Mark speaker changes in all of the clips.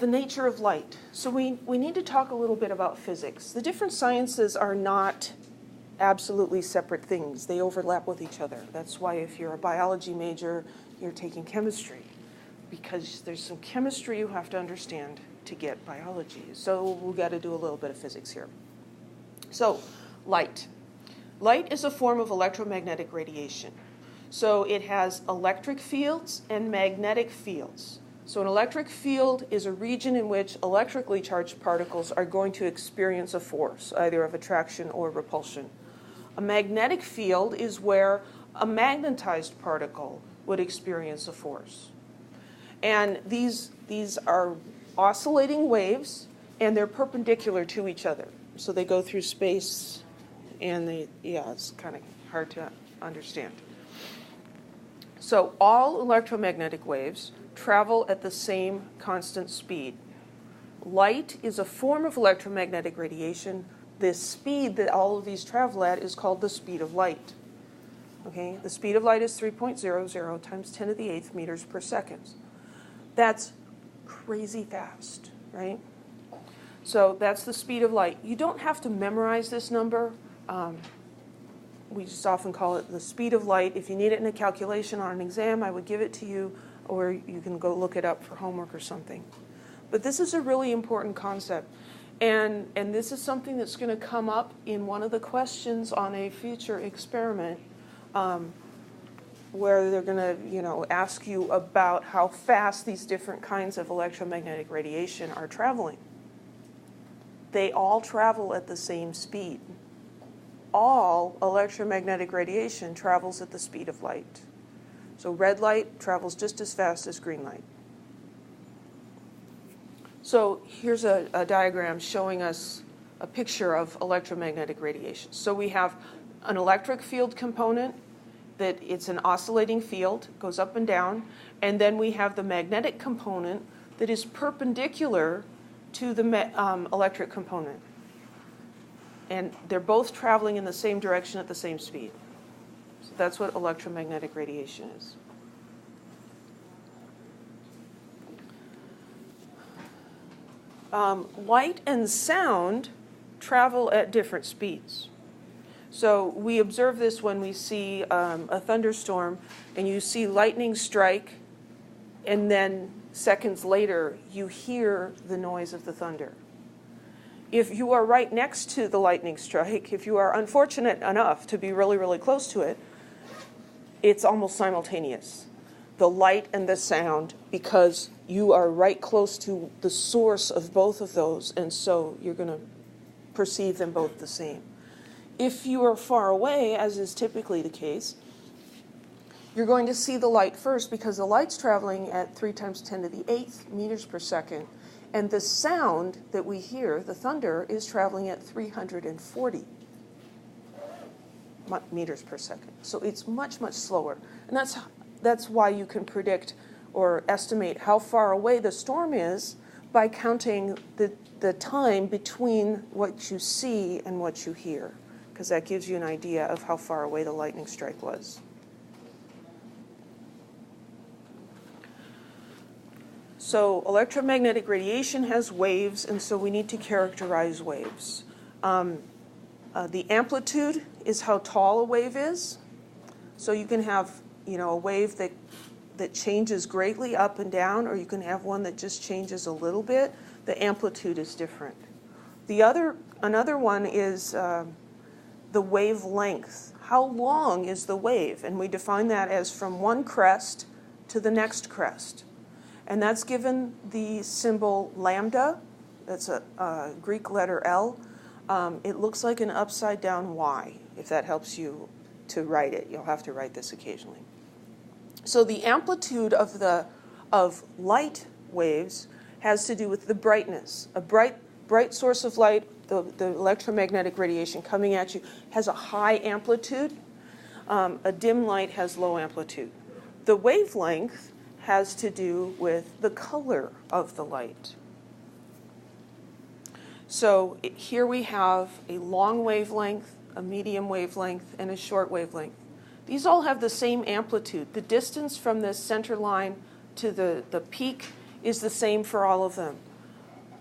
Speaker 1: the nature of light. So we need to talk a little bit about physics. The different sciences are not absolutely separate things. They overlap with each other. That's why if you're a biology major, you're taking chemistry, because there's some chemistry you have to understand to get biology. So we've got to do a little bit of physics here. So light. Light is a form of electromagnetic radiation. So it has electric fields and magnetic fields. So an electric field is a region in which electrically charged particles are going to experience a force, either of attraction or repulsion. A magnetic field is where a magnetized particle would experience a force. And these are oscillating waves, and they're perpendicular to each other. So they go through space, and it's kind of hard to understand. So all electromagnetic waves travel at the same constant speed. Light is a form of electromagnetic radiation. The speed that all of these travel at is called the speed of light. Okay, the speed of light is 3.00 times 10 to the 8th meters per second. That's crazy fast, right? So that's the speed of light. You don't have to memorize this number. We just often call it the speed of light. If you need it in a calculation on an exam, I would give it to you, or you can go look it up for homework or something. But this is a really important concept. And this is something that's going to come up in one of the questions on a future experiment, where they're going to, ask you about how fast these different kinds of electromagnetic radiation are traveling. They all travel at the same speed. All electromagnetic radiation travels at the speed of light. So red light travels just as fast as green light. So here's a diagram showing us a picture of electromagnetic radiation. So we have an electric field component that it's an oscillating field, goes up and down, and then we have the magnetic component that is perpendicular to the electric component. And they're both traveling in the same direction at the same speed. So that's what electromagnetic radiation is. Light and sound travel at different speeds. So we observe this when we see a thunderstorm and you see lightning strike, and then seconds later you hear the noise of the thunder. If you are right next to the lightning strike, if you are unfortunate enough to be really, really close to it, it's almost simultaneous, the light and the sound, because you are right close to the source of both of those, and so you're going to perceive them both the same. If you are far away, as is typically the case, you're going to see the light first because the light's traveling at 3 times 10 to the 8th meters per second, and the sound that we hear, the thunder, is traveling at 340 meters per second. So it's much, much slower. And that's why you can predict or estimate how far away the storm is by counting the time between what you see and what you hear, because that gives you an idea of how far away the lightning strike was. So electromagnetic radiation has waves, and so we need to characterize waves. The amplitude is how tall a wave is. So you can have, a wave that changes greatly up and down, or you can have one that just changes a little bit. The amplitude is different. Another one is the wavelength. How long is the wave? And we define that as from one crest to the next crest. And that's given the symbol lambda. That's a Greek letter L. It looks like an upside down Y, if that helps you to write it. You'll have to write this occasionally. So the amplitude of light waves has to do with the brightness. A bright source of light, the electromagnetic radiation coming at you, has a high amplitude. A dim light has low amplitude. The wavelength has to do with the color of the light. So here we have a long wavelength, a medium wavelength, and a short wavelength. These all have the same amplitude. The distance from the center line to the peak is the same for all of them.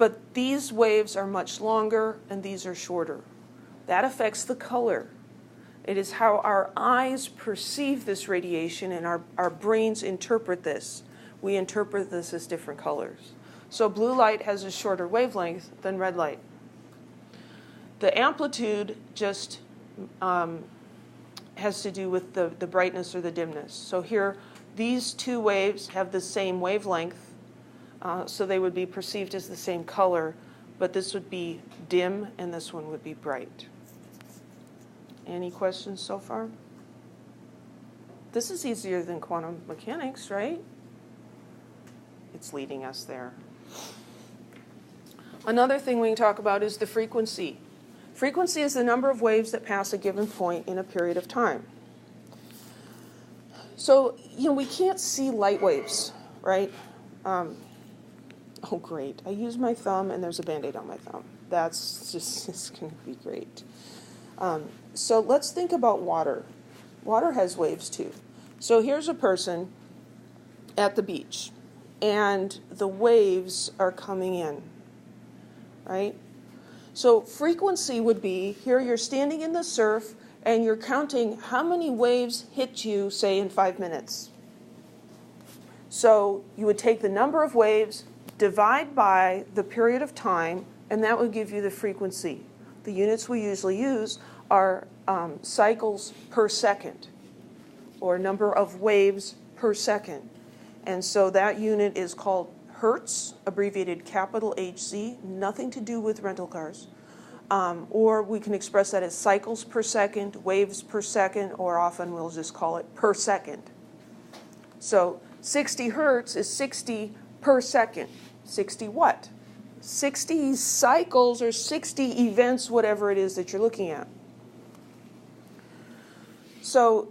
Speaker 1: But these waves are much longer and these are shorter. That affects the color. It is how our eyes perceive this radiation and our brains interpret this. We interpret this as different colors. So blue light has a shorter wavelength than red light. The amplitude just has to do with the brightness or the dimness. So here, these two waves have the same wavelength, so they would be perceived as the same color, but this would be dim and this one would be bright. Any questions so far? This is easier than quantum mechanics, right? It's leading us there. Another thing we can talk about is the frequency. Frequency is the number of waves that pass a given point in a period of time. So, we can't see light waves, right? Oh, great. I use my thumb and there's a Band-Aid on my thumb. It's going to be great. So let's think about water. Water has waves too. So here's a person at the beach, and the waves are coming in, right? So frequency would be, here you're standing in the surf, and you're counting how many waves hit you, say, in 5 minutes. So you would take the number of waves, divide by the period of time, and that would give you the frequency. The units we usually use are cycles per second, or number of waves per second. And so that unit is called hertz, abbreviated capital HZ, nothing to do with rental cars. Or we can express that as cycles per second, waves per second, or often we'll just call it per second. So 60 hertz is 60 per second. 60 what? 60 cycles or 60 events, whatever it is that you're looking at. So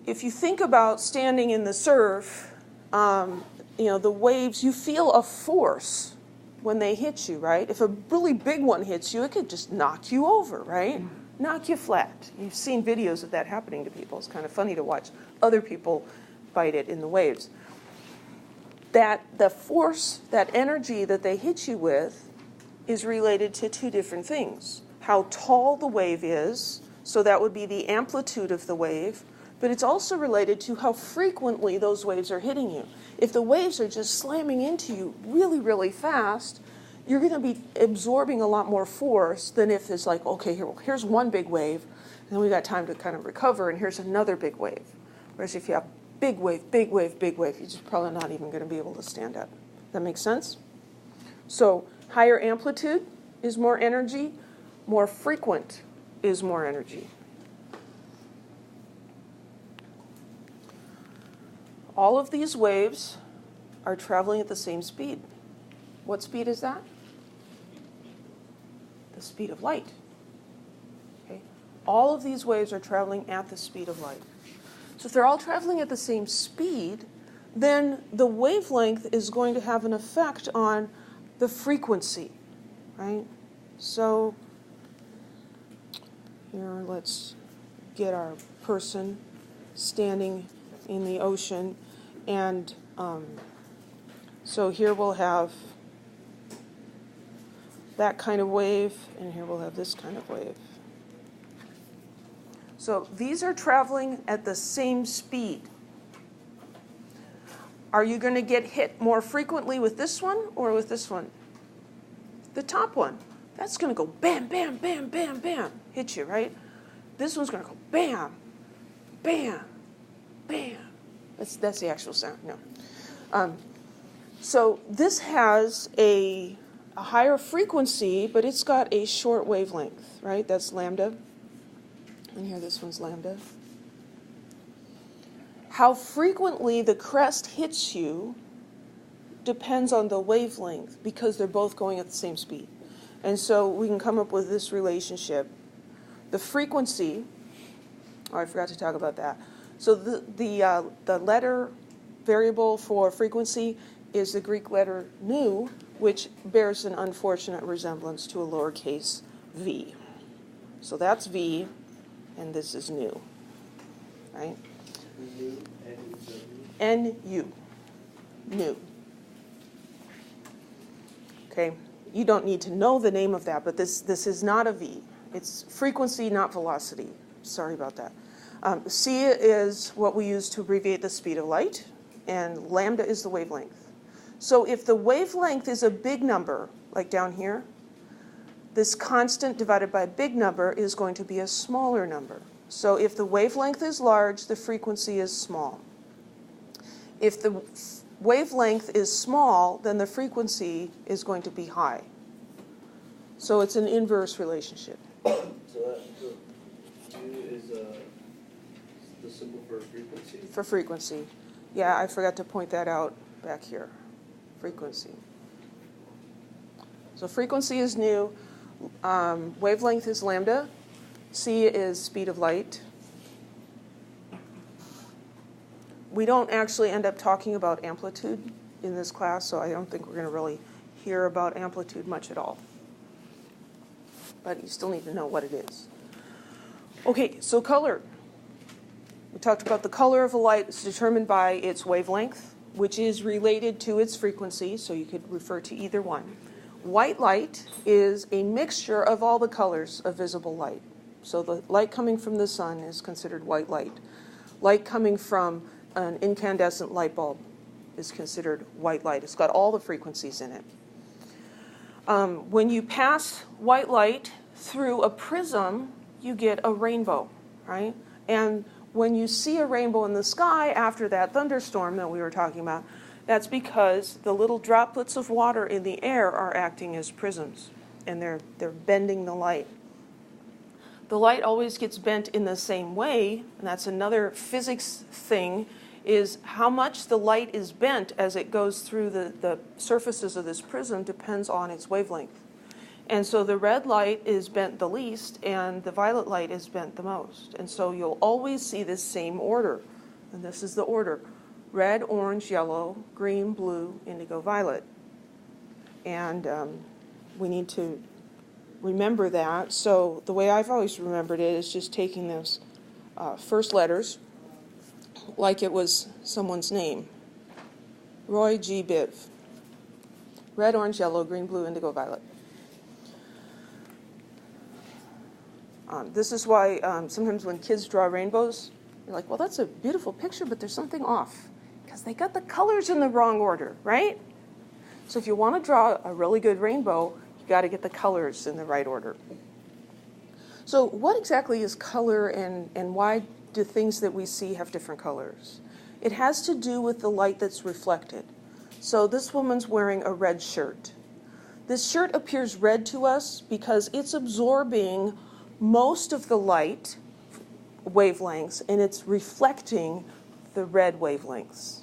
Speaker 1: if you think about standing in the surf, the waves, you feel a force when they hit you, right? If a really big one hits you, it could just knock you over, right? Knock you flat. You've seen videos of that happening to people. It's kind of funny to watch other people fight it in the waves. The force, that energy that they hit you with is related to two different things. How tall the wave is, so that would be the amplitude of the wave, but it's also related to how frequently those waves are hitting you. If the waves are just slamming into you really, really fast, you're going to be absorbing a lot more force than if it's like, okay, here's one big wave, and then we got time to kind of recover, and here's another big wave. Whereas if you have big wave, big wave, big wave, you're just probably not even going to be able to stand up. That makes sense? So higher amplitude is more energy, more frequent is more energy. All of these waves are traveling at the same speed. What speed is that? The speed of light. Okay? All of these waves are traveling at the speed of light. So if they're all traveling at the same speed, then the wavelength is going to have an effect on the frequency, right? So here, let's get our person standing in the ocean, and so here we'll have that kind of wave, and here we'll have this kind of wave. So these are traveling at the same speed. Are you going to get hit more frequently with this one or with this one? The top one. That's going to go bam, bam, bam, bam, bam, hit you, right? This one's going to go bam, bam, bam. That's the actual sound, no. So this has a higher frequency, but it's got a short wavelength, right? That's lambda. And here, this one's lambda. How frequently the crest hits you depends on the wavelength, because they're both going at the same speed. And so we can come up with this relationship. The frequency, oh, I forgot to talk about that. So the letter variable for frequency is the Greek letter nu, which bears an unfortunate resemblance to a lowercase v. So that's v, and this is nu, right? N-U, nu. Okay, you don't need to know the name of that, but this is not a V. It's frequency, not velocity. Sorry about that. C is what we use to abbreviate the speed of light, and lambda is the wavelength. So if the wavelength is a big number, like down here, this constant divided by a big number is going to be a smaller number. So if the wavelength is large, the frequency is small. If the wavelength is small, then the frequency is going to be high. So it's an inverse relationship.
Speaker 2: So U is the symbol for frequency?
Speaker 1: For frequency. Yeah, I forgot to point that out back here. Frequency. So frequency is nu. Wavelength is lambda. C is speed of light. We don't actually end up talking about amplitude in this class, so I don't think we're going to really hear about amplitude much at all. But you still need to know what it is. Okay, so color. We talked about the color of a light is determined by its wavelength, which is related to its frequency, so you could refer to either one. White light is a mixture of all the colors of visible light. So the light coming from the sun is considered white light. Light coming from an incandescent light bulb is considered white light. It's got all the frequencies in it. When you pass white light through a prism, you get a rainbow, right? And when you see a rainbow in the sky after that thunderstorm that we were talking about, that's because the little droplets of water in the air are acting as prisms, and they're bending the light. The light always gets bent in the same way, and that's another physics thing, is how much the light is bent as it goes through the surfaces of this prism depends on its wavelength. And so the red light is bent the least, and the violet light is bent the most. And so you'll always see this same order, and this is the order: red, orange, yellow, green, blue, indigo, violet. And we need to remember that. So the way I've always remembered it is just taking those first letters like it was someone's name. Roy G. Biv. Red, orange, yellow, green, blue, indigo, violet. This is why sometimes when kids draw rainbows, you're like, well, that's a beautiful picture, but there's something off, because they got the colors in the wrong order, right? So if you want to draw a really good rainbow, you got to get the colors in the right order. So what exactly is color, and why do things that we see have different colors? It has to do with the light that's reflected. So this woman's wearing a red shirt. This shirt appears red to us because it's absorbing most of the light wavelengths, and it's reflecting the red wavelengths.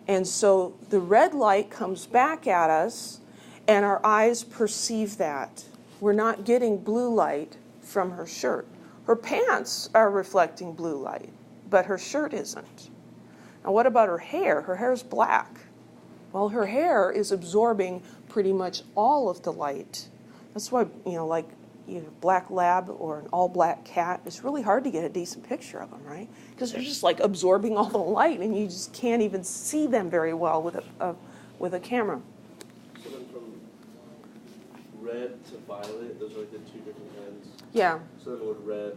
Speaker 1: And so the red light comes back at us, and our eyes perceive that. We're not getting blue light from her shirt. Her pants are reflecting blue light, but her shirt isn't. Now what about her hair? Her hair is black. Well, her hair is absorbing pretty much all of the light. That's why, like a black lab or an all-black cat, it's really hard to get a decent picture of them, right? Because they're just like absorbing all the light, and you just can't even see them very well with a camera.
Speaker 2: So then from red to violet, those are like the two different kinds?
Speaker 1: Yeah.
Speaker 2: So then would red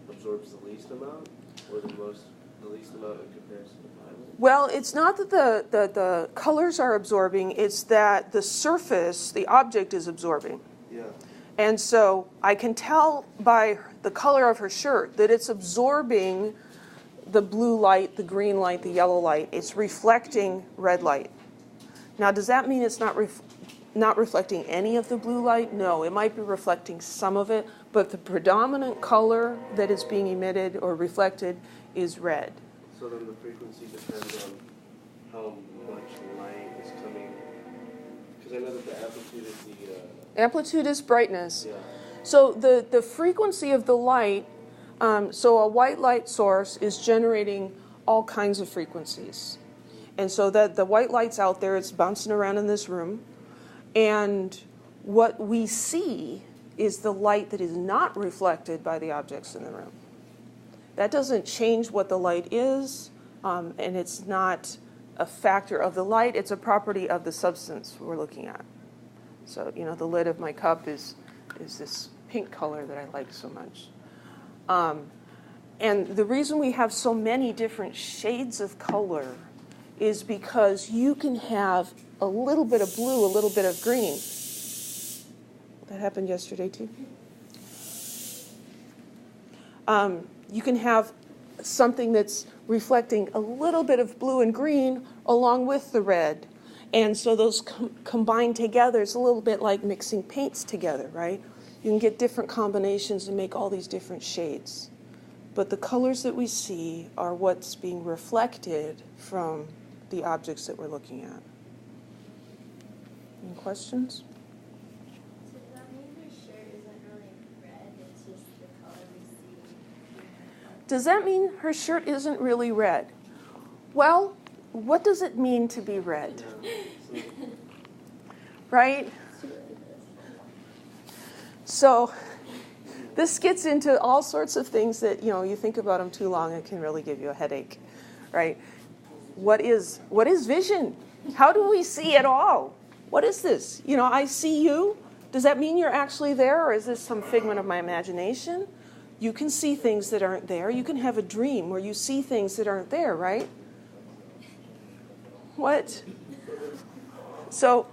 Speaker 2: absorbs the least amount, or the least amount in comparison to violet?
Speaker 1: Well, it's not that the colors are absorbing, it's that the surface, the object, is absorbing.
Speaker 2: Yeah.
Speaker 1: And so I can tell by the color of her shirt that it's absorbing the blue light, the green light, the yellow light. It's reflecting red light. Now, does that mean it's not reflecting any of the blue light? No, it might be reflecting some of it, but the predominant color that is being emitted or reflected is red.
Speaker 2: So then the frequency depends on how much light is coming, because I know that the amplitude is the...
Speaker 1: Amplitude is brightness.
Speaker 2: Yeah.
Speaker 1: So the frequency of the light, so a white light source is generating all kinds of frequencies. And so that the white light's out there, it's bouncing around in this room. And what we see is the light that is not reflected by the objects in the room. That doesn't change what the light is, and it's not a factor of the light, it's a property of the substance we're looking at. So, the lid of my cup is this pink color that I like so much. And the reason we have so many different shades of color is because you can have a little bit of blue, a little bit of green. That happened yesterday too. You can have something that's reflecting a little bit of blue and green along with the red. And so those combined together is a little bit like mixing paints together, right? You can get different combinations and make all these different shades. But the colors that we see are what's being reflected from the objects that we're looking at. Any questions?
Speaker 3: So does that mean her shirt isn't really red, it's just the color we see?
Speaker 1: Does that mean her shirt isn't really red? Well, what does it mean to be red? Right? So this gets into all sorts of things that, you think about them too long, it can really give you a headache, right? What is vision? How do we see at all? What is this? I see you. Does that mean you're actually there, or is this some figment of my imagination? You can see things that aren't there. You can have a dream where you see things that aren't there, right? What? So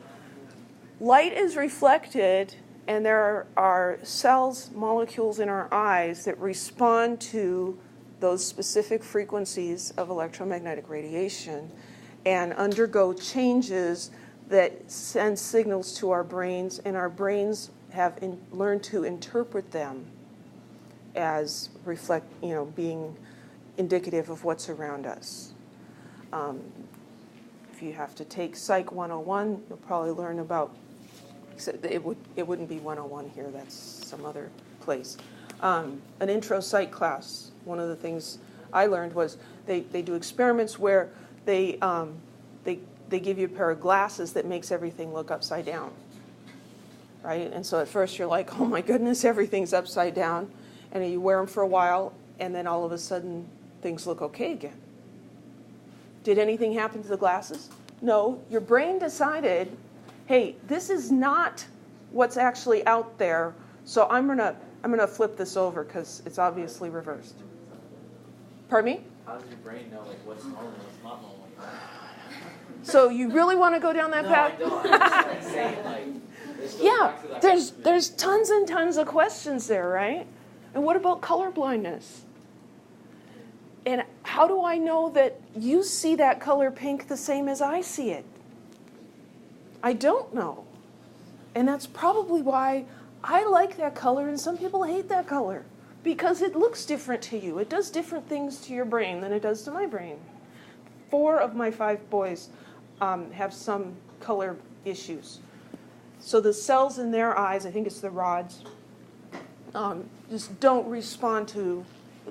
Speaker 1: light is reflected, and there are cells, molecules in our eyes that respond to those specific frequencies of electromagnetic radiation and undergo changes that send signals to our brains, and our brains have learned to interpret them as being indicative of what's around us. If you have to take Psych 101, you'll probably learn about, it wouldn't be 101 here, that's some other place. An intro psych class, one of the things I learned was they do experiments where they give you a pair of glasses that makes everything look upside down, right? And so at first you're like, oh my goodness, everything's upside down. And you wear them for a while, and then all of a sudden things look okay again. Did anything happen to the glasses? No, your brain decided, hey, this is not what's actually out there, so I'm gonna flip this over because it's obviously reversed. Pardon me?
Speaker 4: How does your brain know what's normal and what's not normal?
Speaker 1: So you really want to go down that path?
Speaker 4: No, I don't. I'm just saying, this goes
Speaker 1: Yeah,
Speaker 4: back to that question.
Speaker 1: there's tons and tons of questions there, right? And what about color blindness? And how do I know that you see that color pink the same as I see it? I don't know. And that's probably why I like that color and some people hate that color, because it looks different to you. It does different things to your brain than it does to my brain. 4 of my 5 boys have some color issues. So the cells in their eyes, I think it's the rods, just don't respond to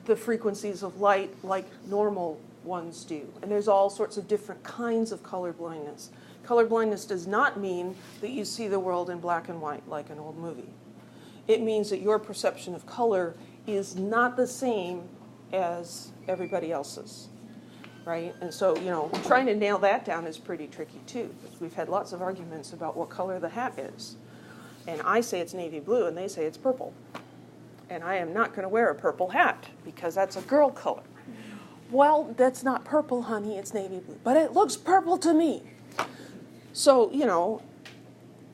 Speaker 1: the frequencies of light like normal ones do. And there's all sorts of different kinds of color blindness. Color blindness does not mean that you see the world in black and white like an old movie. It means that your perception of color is not the same as everybody else's, right? And so, trying to nail that down is pretty tricky too, because we've had lots of arguments about what color the hat is. And I say it's navy blue, and they say it's purple. And I am not going to wear a purple hat, because that's a girl color. Well, that's not purple, honey, it's navy blue. But it looks purple to me. So,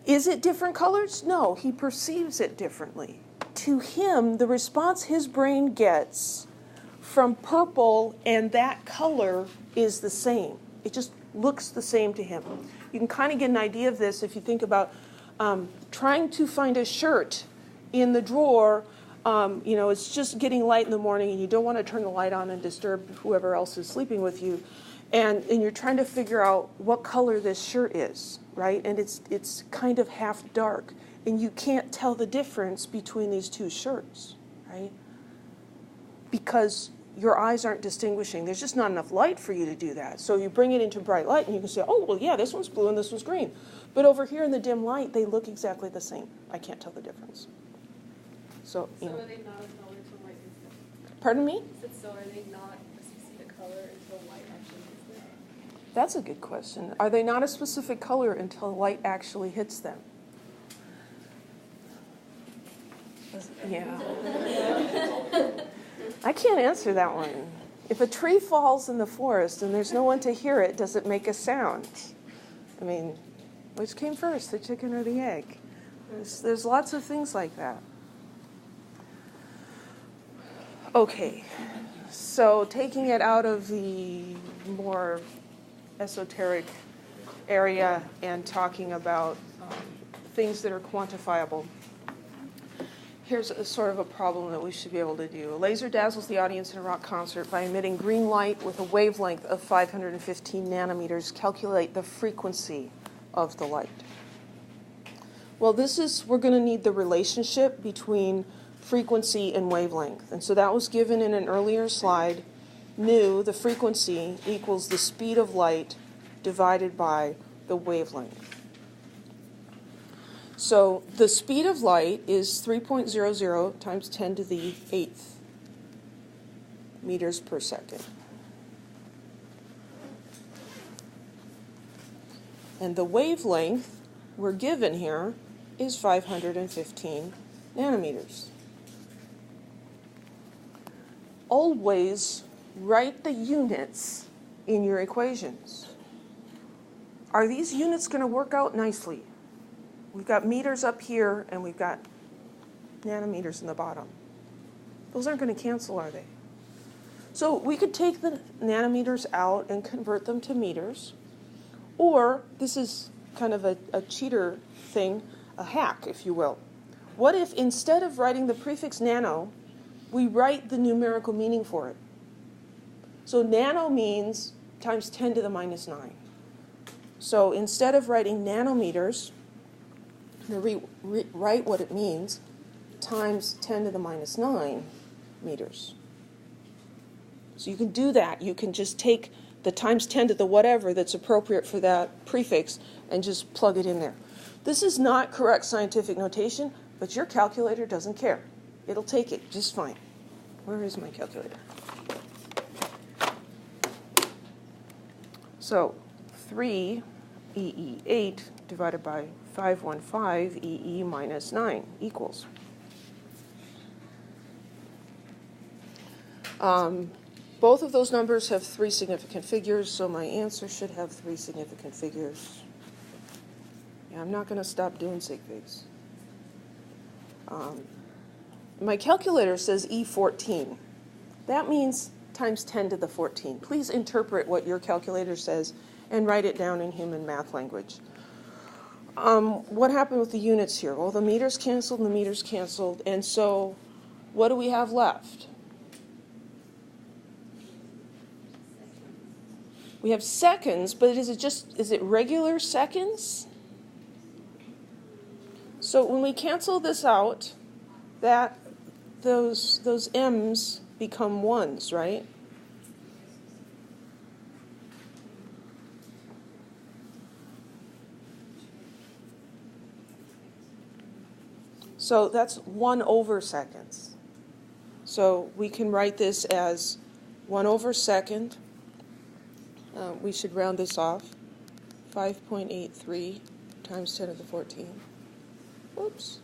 Speaker 1: is it different colors? No, he perceives it differently. To him, the response his brain gets from purple and that color is the same. It just looks the same to him. You can kind of get an idea of this if you think about trying to find a shirt in the drawer. It's just getting light in the morning and you don't want to turn the light on and disturb whoever else is sleeping with you. And you're trying to figure out what color this shirt is, right? And it's kind of half dark. And you can't tell the difference between these 2 shirts, right? Because your eyes aren't distinguishing. There's just not enough light for you to do that. So you bring it into bright light and you can say, oh, well, yeah, this one's blue and this one's green. But over here in the dim light, they look exactly the same. I can't tell the difference. So
Speaker 5: are they not a color until light hits them?
Speaker 1: Pardon me?
Speaker 5: So are they not a specific color until light actually hits them?
Speaker 1: That's a good question. Are they not a specific color until light actually hits them? Yeah. I can't answer that one. If a tree falls in the forest and there's no one to hear it, does it make a sound? I mean, which came first, the chicken or the egg? There's lots of things like that. Okay, so taking it out of the more esoteric area and talking about things that are quantifiable. Here's a sort of a problem that we should be able to do. A laser dazzles the audience in a rock concert by emitting green light with a wavelength of 515 nanometers. Calculate the frequency of the light. Well, we're going to need the relationship between frequency and wavelength. And so that was given in an earlier slide. Nu, the frequency, equals the speed of light divided by the wavelength. So the speed of light is 3.00 times 10 to the 8th meters per second. And the wavelength we're given here is 515 nanometers. Always write the units in your equations. Are these units going to work out nicely? We've got meters up here, and we've got nanometers in the bottom. Those aren't going to cancel, are they? So we could take the nanometers out and convert them to meters. Or, this is kind of a cheater thing, a hack, if you will. What if instead of writing the prefix nano, we write the numerical meaning for it? So nano means times 10 to the minus 9. So instead of writing nanometers, I'm going to write what it means, times 10 to the minus 9 meters. So you can do that. You can just take the times 10 to the whatever that's appropriate for that prefix and just plug it in there. This is not correct scientific notation, but your calculator doesn't care. It'll take it just fine. Where is my calculator? So 3 EE8 divided by 515 EE minus 9 equals. Both of those numbers have 3 significant figures, so my answer should have 3 significant figures. Yeah, I'm not going to stop doing sig figs. My calculator says E14. That means times 10 to the 14. Please interpret what your calculator says and write it down in human math language. What happened with the units here? Well, the meters canceled and the meters canceled, and so what do we have left? We have seconds, but is it regular seconds? So when we cancel this out, those m's become ones, right? So that's 1 over seconds. So we can write this as 1 over second. We should round this off. 5.83 times 10 to the 14. Whoops.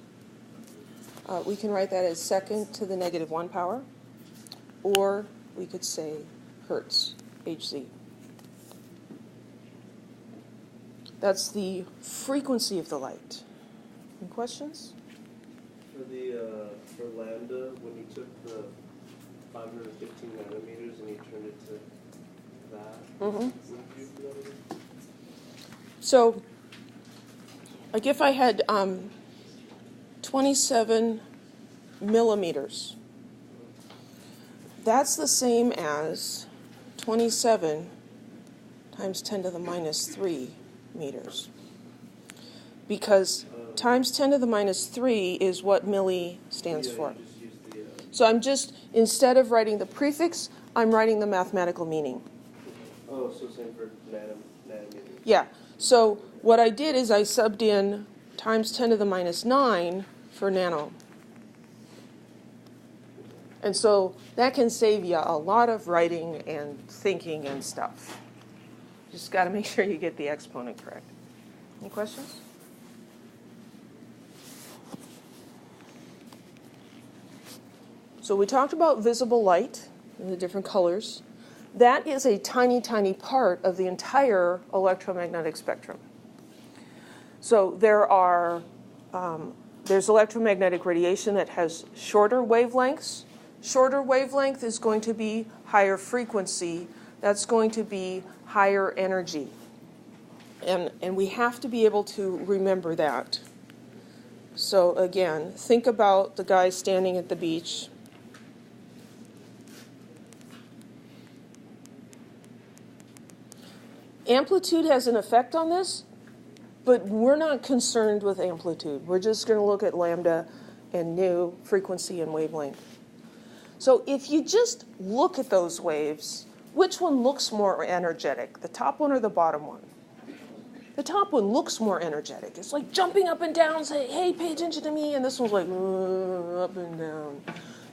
Speaker 1: We can write that as second to the negative 1 power. Or we could say hertz, Hz. That's the frequency of the light. Any questions?
Speaker 2: For lambda, when you took the 515 nanometers and you turned it to that, what did you do that again?
Speaker 1: So, like if I had 27 millimeters, that's the same as 27 times 10 to the minus 3 meters. Because times 10 to the minus 3 is what milli stands for. So I'm just, instead of writing the prefix, I'm writing the mathematical meaning.
Speaker 2: Oh, so same for nanometers.
Speaker 1: Yeah. So what I did is I subbed in times 10 to the minus 9 for nano. And so that can save you a lot of writing and thinking and stuff. Just got to make sure you get the exponent correct. Any questions? So we talked about visible light and the different colors. That is a tiny, tiny part of the entire electromagnetic spectrum. So there's electromagnetic radiation that has shorter wavelengths. Shorter wavelength is going to be higher frequency. That's going to be higher energy. And we have to be able to remember that. So again, think about the guy standing at the beach. Amplitude has an effect on this, but we're not concerned with amplitude. We're just going to look at lambda and nu, frequency and wavelength. So if you just look at those waves, which one looks more energetic, the top one or the bottom one? The top one looks more energetic. It's like jumping up and down, saying, hey, pay attention to me. And this one's like, up and down.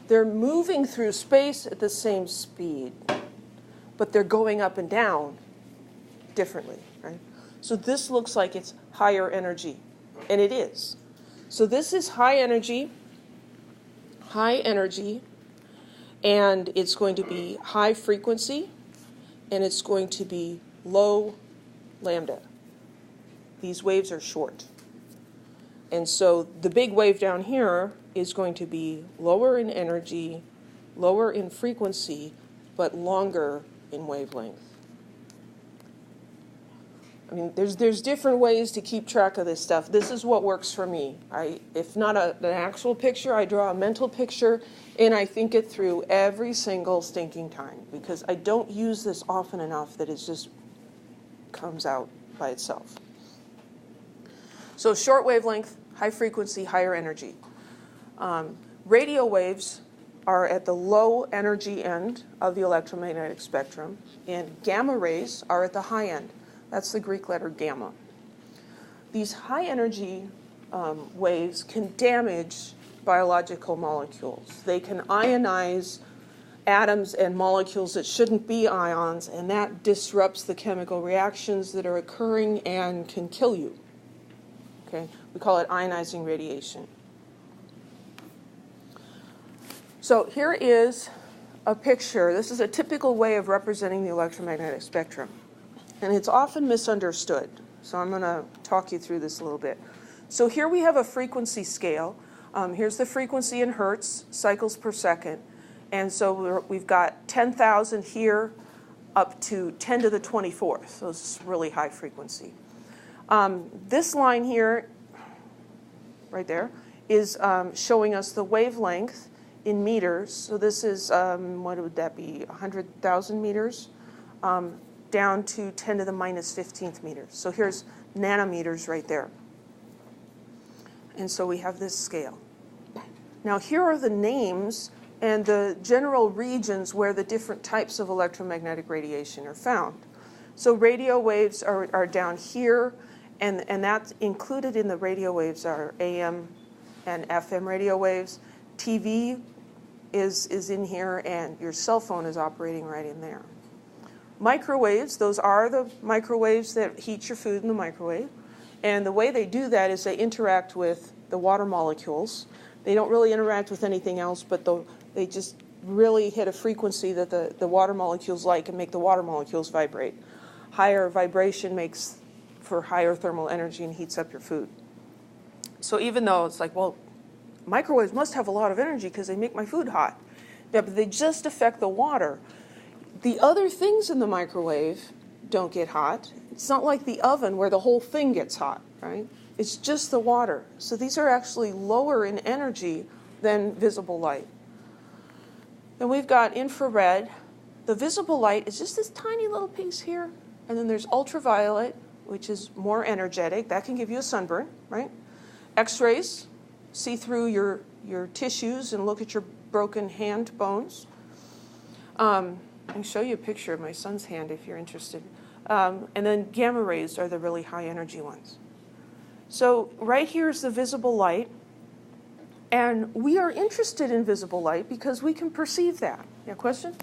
Speaker 1: They're moving through space at the same speed, but they're going up and down differently, right? So this looks like it's higher energy, and it is. So this is high energy, and it's going to be high frequency, and it's going to be low lambda. These waves are short. And so the big wave down here is going to be lower in energy, lower in frequency, but longer in wavelength. I mean, there's different ways to keep track of this stuff. This is what works for me. If not an actual picture, I draw a mental picture, and I think it through every single stinking time, because I don't use this often enough that it just comes out by itself. So short wavelength, high frequency, higher energy. Radio waves are at the low energy end of the electromagnetic spectrum, and gamma rays are at the high end. That's the Greek letter gamma. These high energy waves can damage biological molecules. They can ionize atoms and molecules that shouldn't be ions, and that disrupts the chemical reactions that are occurring and can kill you. Okay? We call it ionizing radiation. So here is a picture. This is a typical way of representing the electromagnetic spectrum. And it's often misunderstood. So I'm going to talk you through this a little bit. So here we have a frequency scale. Here's the frequency in hertz, cycles per second. And so we've got 10,000 here up to 10 to the 24th. So it's really high frequency. This line here, right there, is showing us the wavelength in meters. So this is, what would that be, 100,000 meters, down to 10 to the minus 15th meters. So here's nanometers right there. And so we have this scale. Now here are the names and the general regions where the different types of electromagnetic radiation are found. So radio waves are down here, and that's included in the radio waves are AM and FM radio waves. TV is in here, and your cell phone is operating right in there. Microwaves, those are the microwaves that heat your food in the microwave. And the way they do that is they interact with the water molecules. They don't really interact with anything else, but they just really hit a frequency that the water molecules like and make the water molecules vibrate. Higher vibration makes for higher thermal energy and heats up your food. So even though it's like, well, microwaves must have a lot of energy because they make my food hot. Yeah, but they just affect the water. The other things in the microwave don't get hot. It's not like the oven where the whole thing gets hot, right? It's just the water. So these are actually lower in energy than visible light. Then we've got infrared. The visible light is just this tiny little piece here. And then there's ultraviolet, which is more energetic. That can give you a sunburn, right? X-rays, see through your tissues and look at your broken hand bones. I can show you a picture of my son's hand if you're interested. And then gamma rays are the really high energy ones. So right here is the visible light. And we are interested in visible light because we can perceive that. Yeah, question?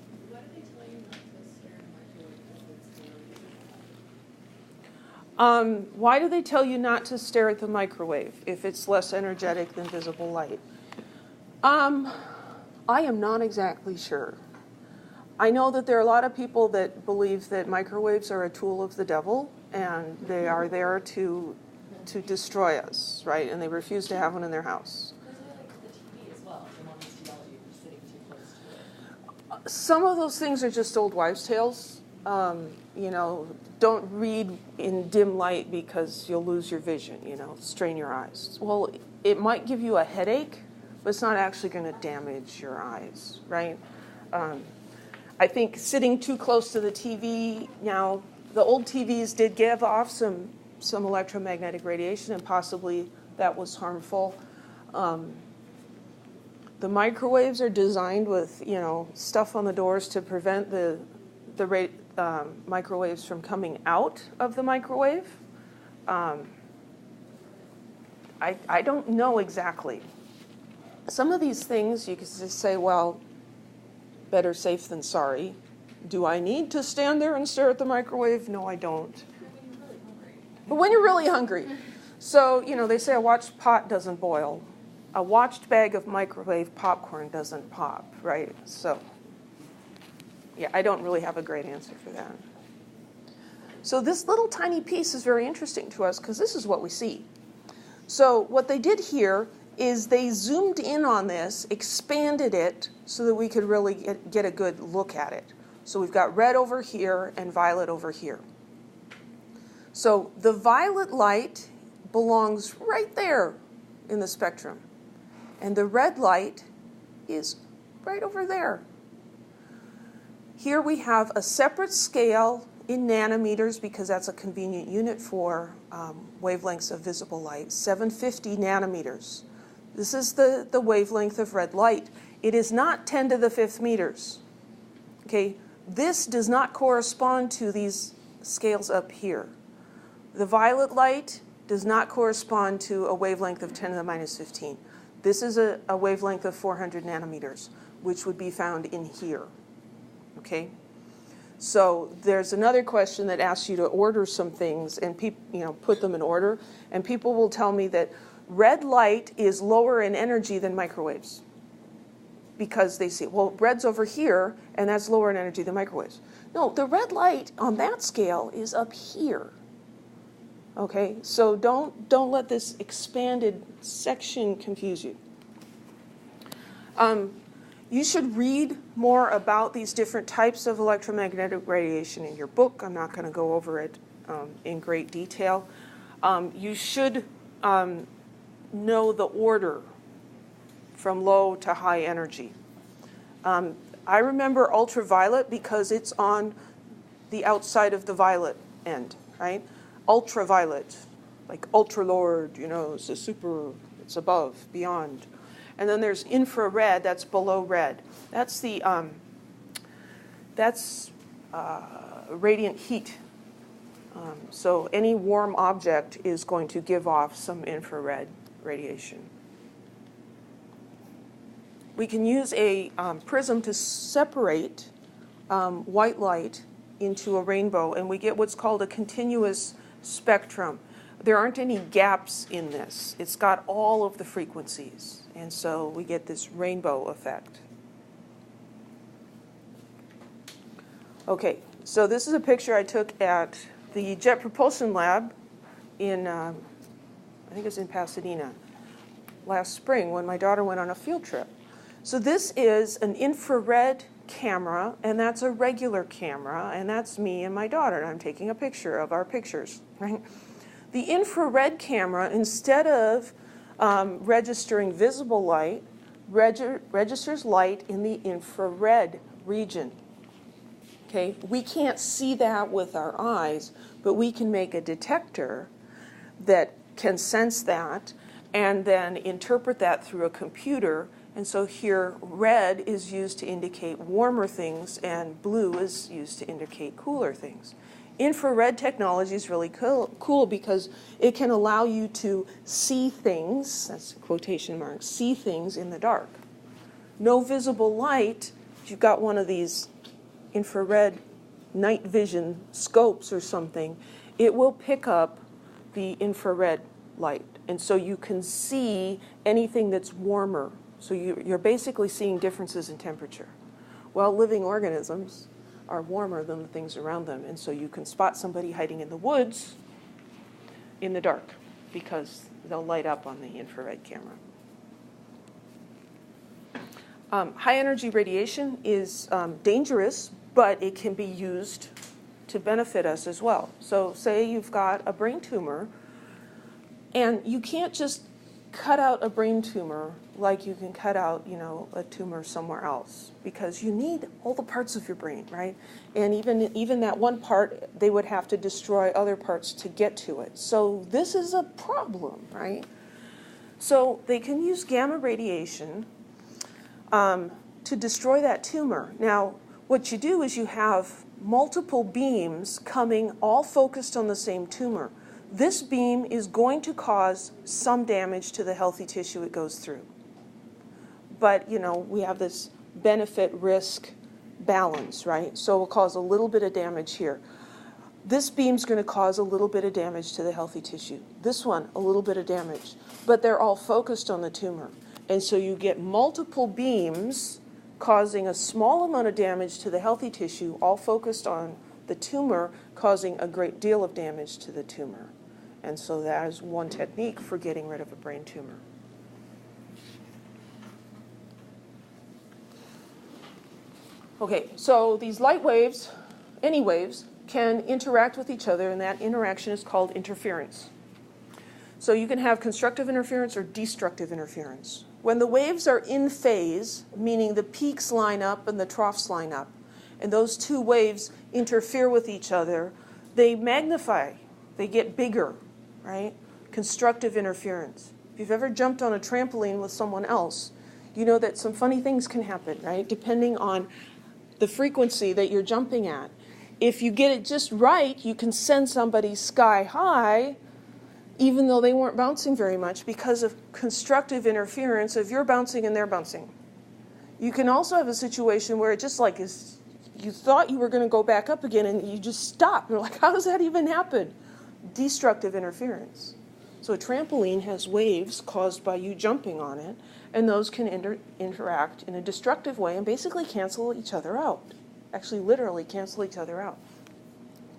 Speaker 1: Why do they tell you not to stare at the microwave if it's less energetic than visible light? I am not exactly sure. I know that there are a lot of people that believe that microwaves are a tool of the devil, and they are there to destroy us, right? And they refuse to have one in their house.
Speaker 5: There's like the TV as well. They want us to yell at you for sitting too close to it.
Speaker 1: Some of those things are just old wives' tales. You know, don't read in dim light because you'll lose your vision, you know, strain your eyes. Well, it might give you a headache, but it's not actually going to damage your eyes, right? I think sitting too close to the TV, now, the old TVs did give off some electromagnetic radiation, and possibly that was harmful. The microwaves are designed with, you know, stuff on the doors to prevent the microwaves from coming out of the microwave. I don't know exactly. Some of these things you can just say, well, better safe than sorry. Do I need to stand there and stare at the microwave? No, I don't. But when you're really hungry. So, you know, they say a watched pot doesn't boil. A watched bag of microwave popcorn doesn't pop, right? So, yeah, I don't really have a great answer for that. So this little tiny piece is very interesting to us because this is what we see. So what they did here is they zoomed in on this, expanded it so that we could really get a good look at it. So we've got red over here and violet over here. So the violet light belongs right there in the spectrum. And the red light is right over there. Here we have a separate scale in nanometers because that's a convenient unit for wavelengths of visible light, 750 nanometers. This is the wavelength of red light. It is not 10 to the 5th meters. Okay, this does not correspond to these scales up here. The violet light does not correspond to a wavelength of 10 to the minus 15. This is a wavelength of 400 nanometers, which would be found in here. Okay, so there's another question that asks you to order some things and put them in order, and people will tell me that red light is lower in energy than microwaves because they say, well, red's over here and that's lower in energy than microwaves. No, the red light on that scale is up here. Okay, so don't let this expanded section confuse you. You should read more about these different types of electromagnetic radiation in your book. I'm not going to go over it in great detail. You should know the order from low to high energy. I remember ultraviolet because it's on the outside of the violet end, right? Ultraviolet, like ultra-lord, you know, it's above, beyond. And then there's infrared, that's below red. That's the radiant heat. So any warm object is going to give off some infrared radiation. We can use a prism to separate white light into a rainbow, and we get what's called a continuous spectrum. There aren't any gaps in this. It's got all of the frequencies, and so we get this rainbow effect. Okay, so this is a picture I took at the Jet Propulsion Lab in, I think it was in Pasadena, last spring when my daughter went on a field trip. So this is an infrared camera, and that's a regular camera, and that's me and my daughter, and I'm taking a picture of our pictures, right? The infrared camera, instead of registering visible light, registers light in the infrared region. Okay, we can't see that with our eyes, but we can make a detector that can sense that and then interpret that through a computer. And so here, red is used to indicate warmer things, and blue is used to indicate cooler things. Infrared technology is really cool because it can allow you to see things, that's quotation marks, see things in the dark. No visible light, if you've got one of these infrared night vision scopes or something, it will pick up the infrared light. And so you can see anything that's warmer. So you're basically seeing differences in temperature. Well, living organisms are warmer than the things around them, and so you can spot somebody hiding in the woods in the dark because they'll light up on the infrared camera. High energy radiation is dangerous, but it can be used to benefit us as well. So say you've got a brain tumor, and you can't just cut out a brain tumor like you can cut out, a tumor somewhere else, because you need all the parts of your brain, right? And even that one part, they would have to destroy other parts to get to it. So this is a problem, right? So they can use gamma radiation to destroy that tumor. Now, what you do is you have multiple beams coming, all focused on the same tumor. This beam is going to cause some damage to the healthy tissue it goes through. But, we have this benefit-risk balance, right? So it will cause a little bit of damage here. This beam's going to cause a little bit of damage to the healthy tissue. This one, a little bit of damage. But they're all focused on the tumor. And so you get multiple beams causing a small amount of damage to the healthy tissue, all focused on the tumor, causing a great deal of damage to the tumor. And so that is one technique for getting rid of a brain tumor. Okay, so these light waves, any waves, can interact with each other, and that interaction is called interference. So you can have constructive interference or destructive interference. When the waves are in phase, meaning the peaks line up and the troughs line up, and those two waves interfere with each other, they magnify, they get bigger, right? Constructive interference. If you've ever jumped on a trampoline with someone else, you know that some funny things can happen, right? Depending on the frequency that you're jumping at. If you get it just right, you can send somebody sky high, even though they weren't bouncing very much, because of constructive interference of you're bouncing and they're bouncing. You can also have a situation where it just like is, you thought you were going to go back up again and you just stop. You're like, how does that even happen? Destructive interference. So a trampoline has waves caused by you jumping on it, and those can interact in a destructive way and basically cancel each other out. Actually, literally cancel each other out.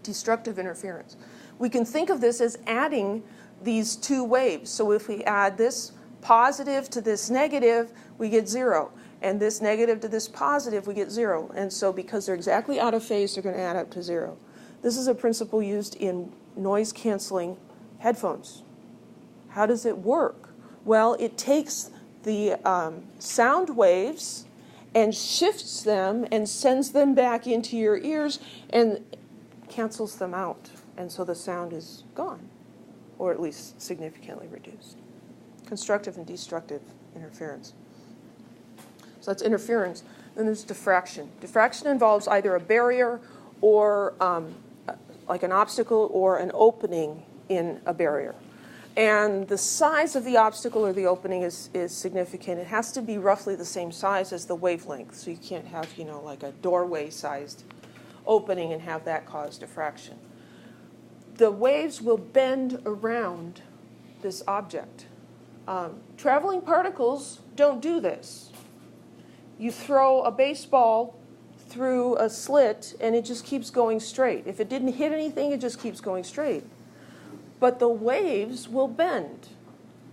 Speaker 1: Destructive interference. We can think of this as adding these two waves. So if we add this positive to this negative, we get 0. And this negative to this positive, we get 0. And so because they're exactly out of phase, they're going to add up to 0. This is a principle used in noise-canceling headphones. How does it work? Well, it takes the sound waves and shifts them and sends them back into your ears and cancels them out. And so the sound is gone, or at least significantly reduced. Constructive and destructive interference. So that's interference. Then there's diffraction. Diffraction involves either a barrier or like an obstacle or an opening in a barrier. And the size of the obstacle or the opening is significant. It has to be roughly the same size as the wavelength. So you can't have, like a doorway-sized opening and have that cause diffraction. The waves will bend around this object. Traveling particles don't do this. You throw a baseball through a slit and it just keeps going straight. If it didn't hit anything, it just keeps going straight. But the waves will bend.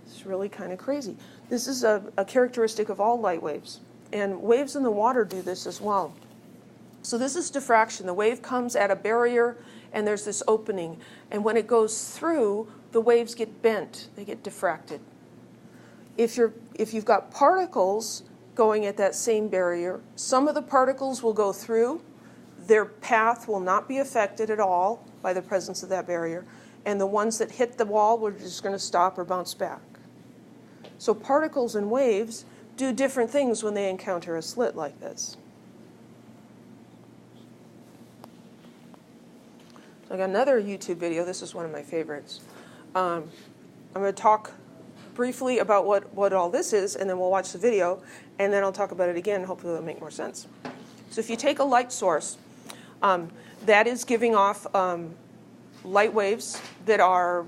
Speaker 1: It's really kind of crazy. This is a characteristic of all light waves. And waves in the water do this as well. So this is diffraction. The wave comes at a barrier and there's this opening. And when it goes through, the waves get bent. They get diffracted. If you've got particles going at that same barrier, some of the particles will go through. Their path will not be affected at all by the presence of that barrier. And the ones that hit the wall, we're just going to stop or bounce back. So particles and waves do different things when they encounter a slit like this. So I got another YouTube video. This is one of my favorites. I'm going to talk briefly about what all this is, and then we'll watch the video, and then I'll talk about it again. Hopefully it'll make more sense. So if you take a light source, that is giving off light waves that are,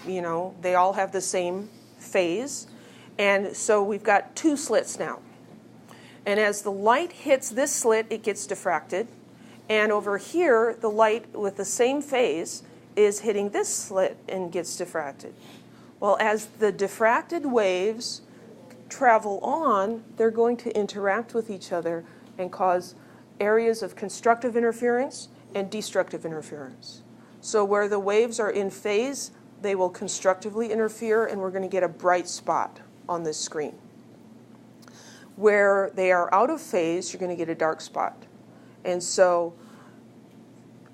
Speaker 1: they all have the same phase. And so we've got two slits now. And as the light hits this slit, it gets diffracted. And over here, the light with the same phase is hitting this slit and gets diffracted. Well, as the diffracted waves travel on, they're going to interact with each other and cause areas of constructive interference and destructive interference. So where the waves are in phase, they will constructively interfere, and we're going to get a bright spot on this screen. Where they are out of phase, you're going to get a dark spot. And so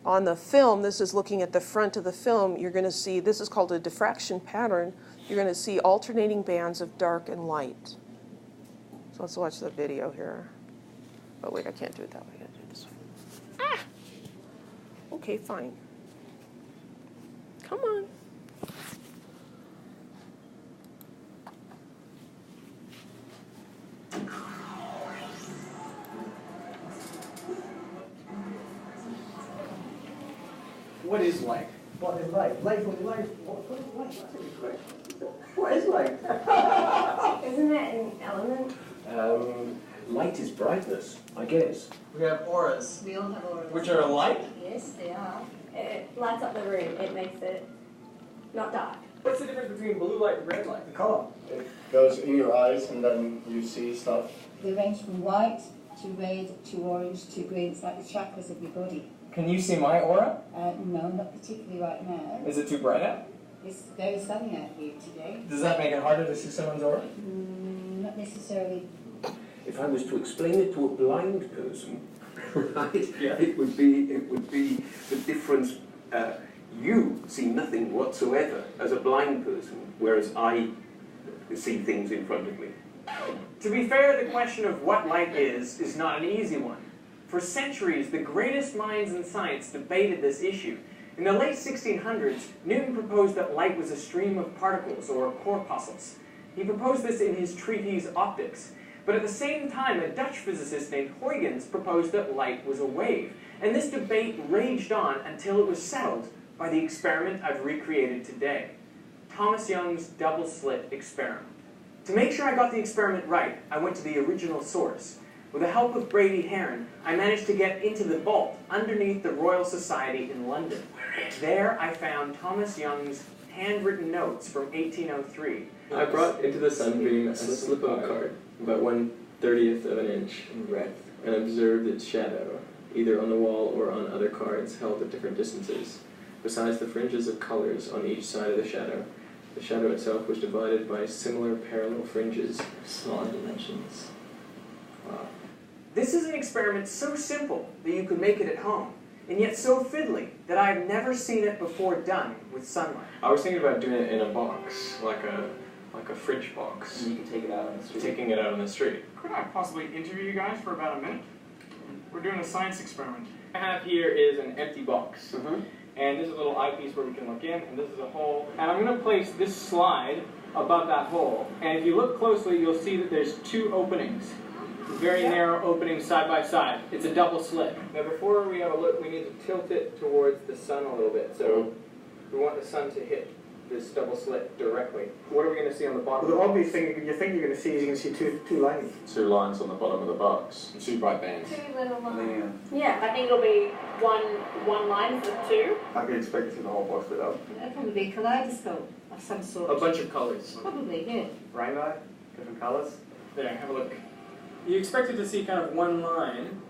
Speaker 1: on the film, this is looking at the front of the film, you're going to see, this is called a diffraction pattern, you're going to see alternating bands of dark and light. So let's watch the video here. Oh wait, I can't do it that way, I gotta do it this way. Ah! Okay, fine. Come on.
Speaker 6: What is light?
Speaker 7: What is light? What is light? That's a good question. What is light?
Speaker 3: Isn't that an element?
Speaker 7: Light is brightness, I guess.
Speaker 6: We have auras,
Speaker 3: We all have auras.
Speaker 6: which are light.
Speaker 3: Yes, they are. It lights up the room. It makes it not dark.
Speaker 6: What's the difference between blue light and red light?
Speaker 7: The colour.
Speaker 8: It goes in your eyes and then you see stuff.
Speaker 9: They range from white to red to orange to green. It's like the chakras of your body.
Speaker 6: Can you see my aura?
Speaker 9: No, not particularly right now.
Speaker 6: Is it too bright out?
Speaker 9: It's very sunny out here today.
Speaker 6: Does that make it harder to see someone's aura?
Speaker 9: Not necessarily.
Speaker 7: If I was to explain it to a blind person, right,
Speaker 6: Yeah.
Speaker 7: it would be the difference. You see nothing whatsoever as a blind person, whereas I see things in front of me.
Speaker 10: To be fair, the question of what light is not an easy one. For centuries, the greatest minds in science debated this issue. In the late 1600s, Newton proposed that light was a stream of particles, or corpuscles. He proposed this in his treatise Optics. But at the same time, a Dutch physicist named Huygens proposed that light was a wave. And this debate raged on until it was settled by the experiment I've recreated today, Thomas Young's double-slit experiment. To make sure I got the experiment right, I went to the original source. With the help of Brady Heron, I managed to get into the vault underneath the Royal Society in London. There I found Thomas Young's handwritten notes from 1803.
Speaker 2: I brought into the sunbeam a slip of card, about 1/30th of an inch in breadth, and observed its shadow, either on the wall or on other cards held at different distances. Besides the fringes of colors on each side of the shadow itself was divided by similar parallel fringes of smaller dimensions. Wow.
Speaker 10: This is an experiment so simple that you could make it at home, and yet so fiddly that I have never seen it before done with sunlight.
Speaker 2: I was thinking about doing it in a box, like a fridge box.
Speaker 4: And you can take it out on the street.
Speaker 2: Taking it out on the street.
Speaker 11: Could I possibly interview you guys for about a minute? We're doing a science experiment. What I have here is an empty box. And this is a little eyepiece where we can look in, and this is a hole. And I'm going to place this slide above that hole. And if you look closely, you'll see that there's two openings. Very narrow openings side by side. It's a double slit. Now before we have a look, we need to tilt it towards the sun a little bit. So we want the sun to hit this double slit directly. What are we going to see on the bottom?
Speaker 7: Well, the obvious thing you think you're going to see is you're going to see two lines.
Speaker 2: 2 lines on the bottom of the box. 2 bright bands.
Speaker 3: Two little lines.
Speaker 5: Yeah, I think it'll be one line for two.
Speaker 7: I could expect to see the whole box without.
Speaker 9: That'll probably be a kaleidoscope of some sort.
Speaker 11: A bunch of colors.
Speaker 9: Probably, yeah.
Speaker 7: Rainbow, different colours.
Speaker 11: There, have a look. You expected to see kind of one line.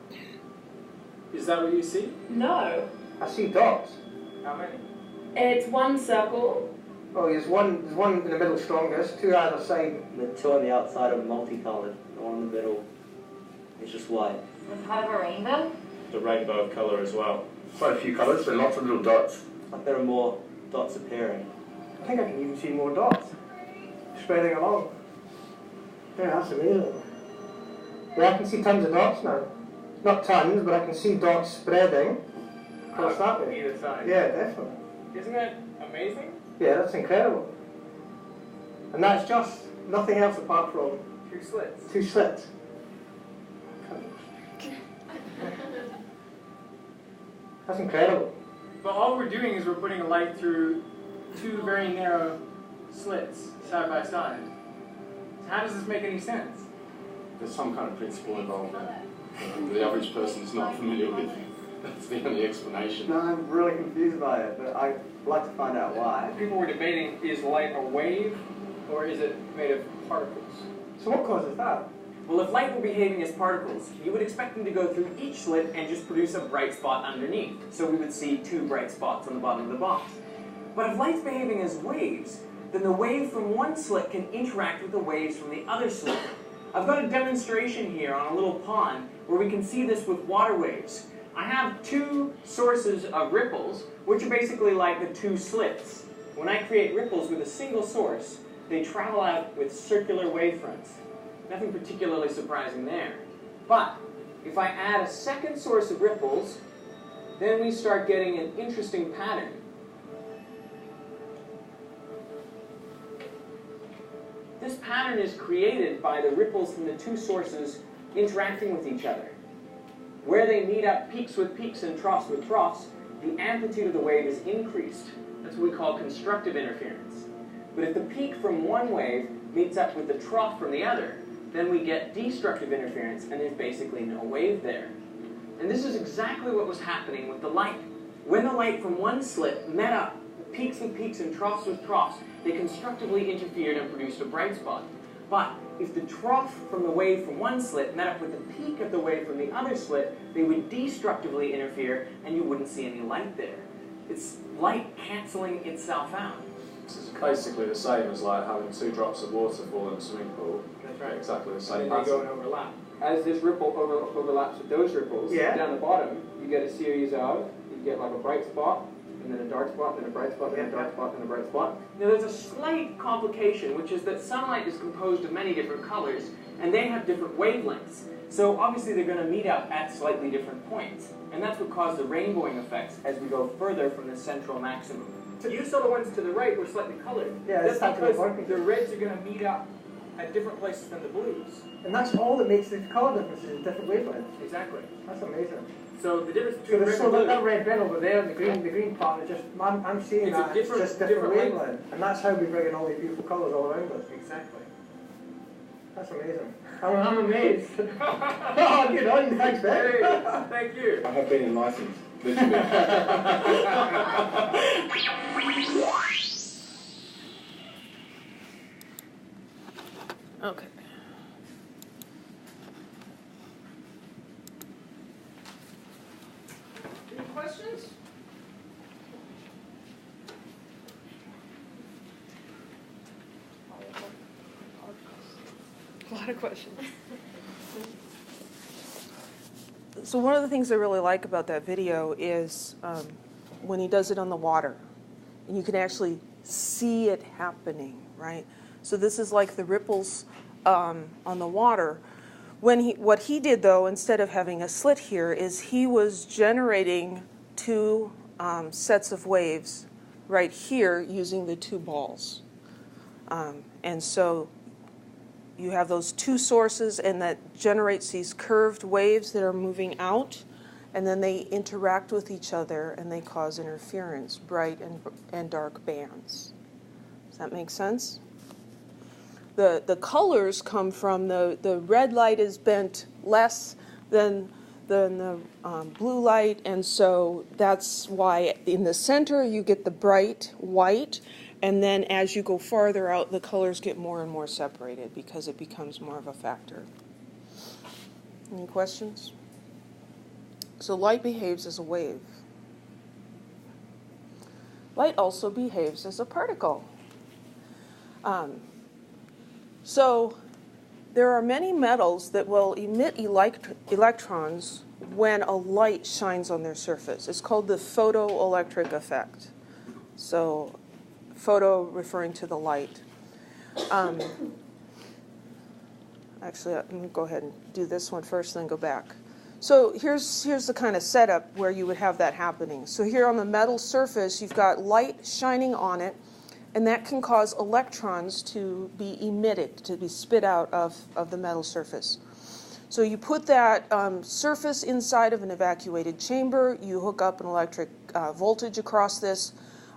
Speaker 11: Is that what you see?
Speaker 5: No,
Speaker 7: I see dots.
Speaker 11: How many?
Speaker 5: it's one circle.
Speaker 7: Oh, there's one in the middle strongest, 2 either side.
Speaker 4: The 2 on the outside are multicolored. The one in the middle is just white.
Speaker 3: With part of a rainbow?
Speaker 2: The rainbow of colour as well.
Speaker 8: Quite a few colours, but lots of little dots.
Speaker 4: Like there are more dots appearing.
Speaker 7: I think I can even see more dots spreading along. Yeah, that's amazing. Yeah, I can see tons of dots now. Not tons, but I can see dots spreading across that way.
Speaker 11: Either side.
Speaker 7: Yeah, definitely.
Speaker 11: Isn't that amazing?
Speaker 7: Yeah, that's incredible. And that's just nothing else apart from
Speaker 11: 2 slits.
Speaker 7: 2 slits. That's incredible.
Speaker 11: But all we're doing is we're putting a light through 2 very narrow slits side by side.
Speaker 10: How does this make any sense?
Speaker 8: There's some kind of principle involved there. The average person is not familiar with. That's the only explanation.
Speaker 12: No, I'm really confused by it, but I'd like to find out why.
Speaker 10: People were debating, is light a wave or is it made of particles?
Speaker 7: So what causes that?
Speaker 10: Well, if light were behaving as particles, you would expect them to go through each slit and just produce a bright spot underneath. So we would see two bright spots on the bottom of the box. But if light's behaving as waves, then the wave from one slit can interact with the waves from the other slit. I've got a demonstration here on a little pond where we can see this with water waves. I have two sources of ripples, which are basically like the two slits. When I create ripples with a single source, they travel out with circular wavefronts. Nothing particularly surprising there. But if I add a second source of ripples, then we start getting an interesting pattern. This pattern is created by the ripples from the two sources interacting with each other. Where they meet up peaks with peaks and troughs with troughs, the amplitude of the wave is increased. That's what we call constructive interference. But if the peak from one wave meets up with the trough from the other, then we get destructive interference, and there's basically no wave there. And this is exactly what was happening with the light. When the light from one slit met up, peaks with peaks and troughs with troughs, they constructively interfered and produced a bright spot. But if the trough from the wave from one slit met up with the peak of the wave from the other slit, they would destructively interfere, and you wouldn't see any light there. It's light canceling itself out.
Speaker 8: This is basically the same as like having 2 drops of water fall in a swimming pool.
Speaker 10: That's right.
Speaker 8: Exactly the same
Speaker 10: And then they go and
Speaker 8: pattern.
Speaker 10: overlap. As this ripple overlaps with those ripples, down the bottom, you get a series of, you get like a bright spot, and then a dark spot, then a bright spot, then a dark spot, then a bright spot. Now there's a slight complication, which is that sunlight is composed of many different colors, and they have different wavelengths. So obviously they're going to meet up at slightly different points. And that's what caused the rainbowing effects as we go further from the central maximum. So you saw the ones to the right were slightly colored.
Speaker 7: Yeah,
Speaker 10: that's
Speaker 7: it's
Speaker 10: because
Speaker 7: working.
Speaker 10: the reds are going to meet up at different places than the blues.
Speaker 7: And that's all that makes the colour differences in different wavelengths.
Speaker 10: Exactly.
Speaker 7: That's amazing.
Speaker 10: So the difference
Speaker 7: So
Speaker 10: between
Speaker 7: there's
Speaker 10: red
Speaker 7: so
Speaker 10: and blue,
Speaker 7: that red bin over there, and the green part is just, I'm seeing
Speaker 10: It's a
Speaker 7: that,
Speaker 10: different-
Speaker 7: it's just different
Speaker 10: different
Speaker 7: wavelength. And that's how we bring in all these beautiful colours all around us.
Speaker 10: exactly.
Speaker 7: That's amazing. I'm amazed. Oh, good on you, thanks, Ben.
Speaker 10: Hey, thank you.
Speaker 8: I have been enlightened. Literally.
Speaker 1: Okay. Any questions? A lot of questions. So one of the things I really like about that video is when he does it on the water, and you can actually see it happening, right? So this is like the ripples on the water. What he did though, instead of having a slit here, is he was generating two sets of waves right here using the two balls. And so you have those two sources, and that generates these curved waves that are moving out, and then they interact with each other and they cause interference, bright and dark bands. Does that make sense? The colors come from the red light is bent less than the blue light, and so that's why in the center you get the bright white, and then as you go farther out, the colors get more and more separated because it becomes more of a factor. Any questions? So light behaves as a wave. Light also behaves as a particle. So there are many metals that will emit electrons when a light shines on their surface. It's called the photoelectric effect. So photo referring to the light. Actually, I'm going to go ahead and do this one first, then go back. So here's the kind of setup where you would have that happening. So here on the metal surface, you've got light shining on it, and that can cause electrons to be emitted, to be spit out of the metal surface. So you put that surface inside of an evacuated chamber, you hook up an electric voltage across this,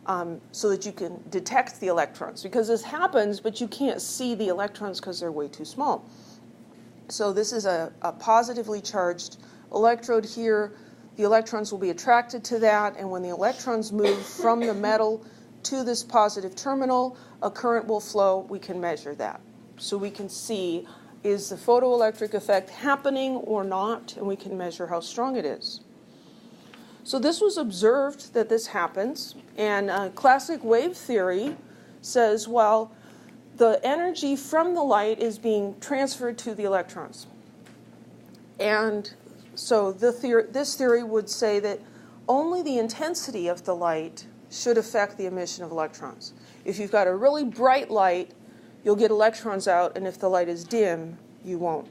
Speaker 1: so that you can detect the electrons. Because this happens, but you can't see the electrons because they're way too small. So this is a positively charged electrode here. The electrons will be attracted to that, and when the electrons move from the metal to this positive terminal, a current will flow. We can measure that. So we can see, is the photoelectric effect happening or not, and we can measure how strong it is. So this was observed that this happens, and classic wave theory says, well, the energy from the light is being transferred to the electrons. And so this theory would say that only the intensity of the light should affect the emission of electrons. If you've got a really bright light, you'll get electrons out, and if the light is dim, you won't.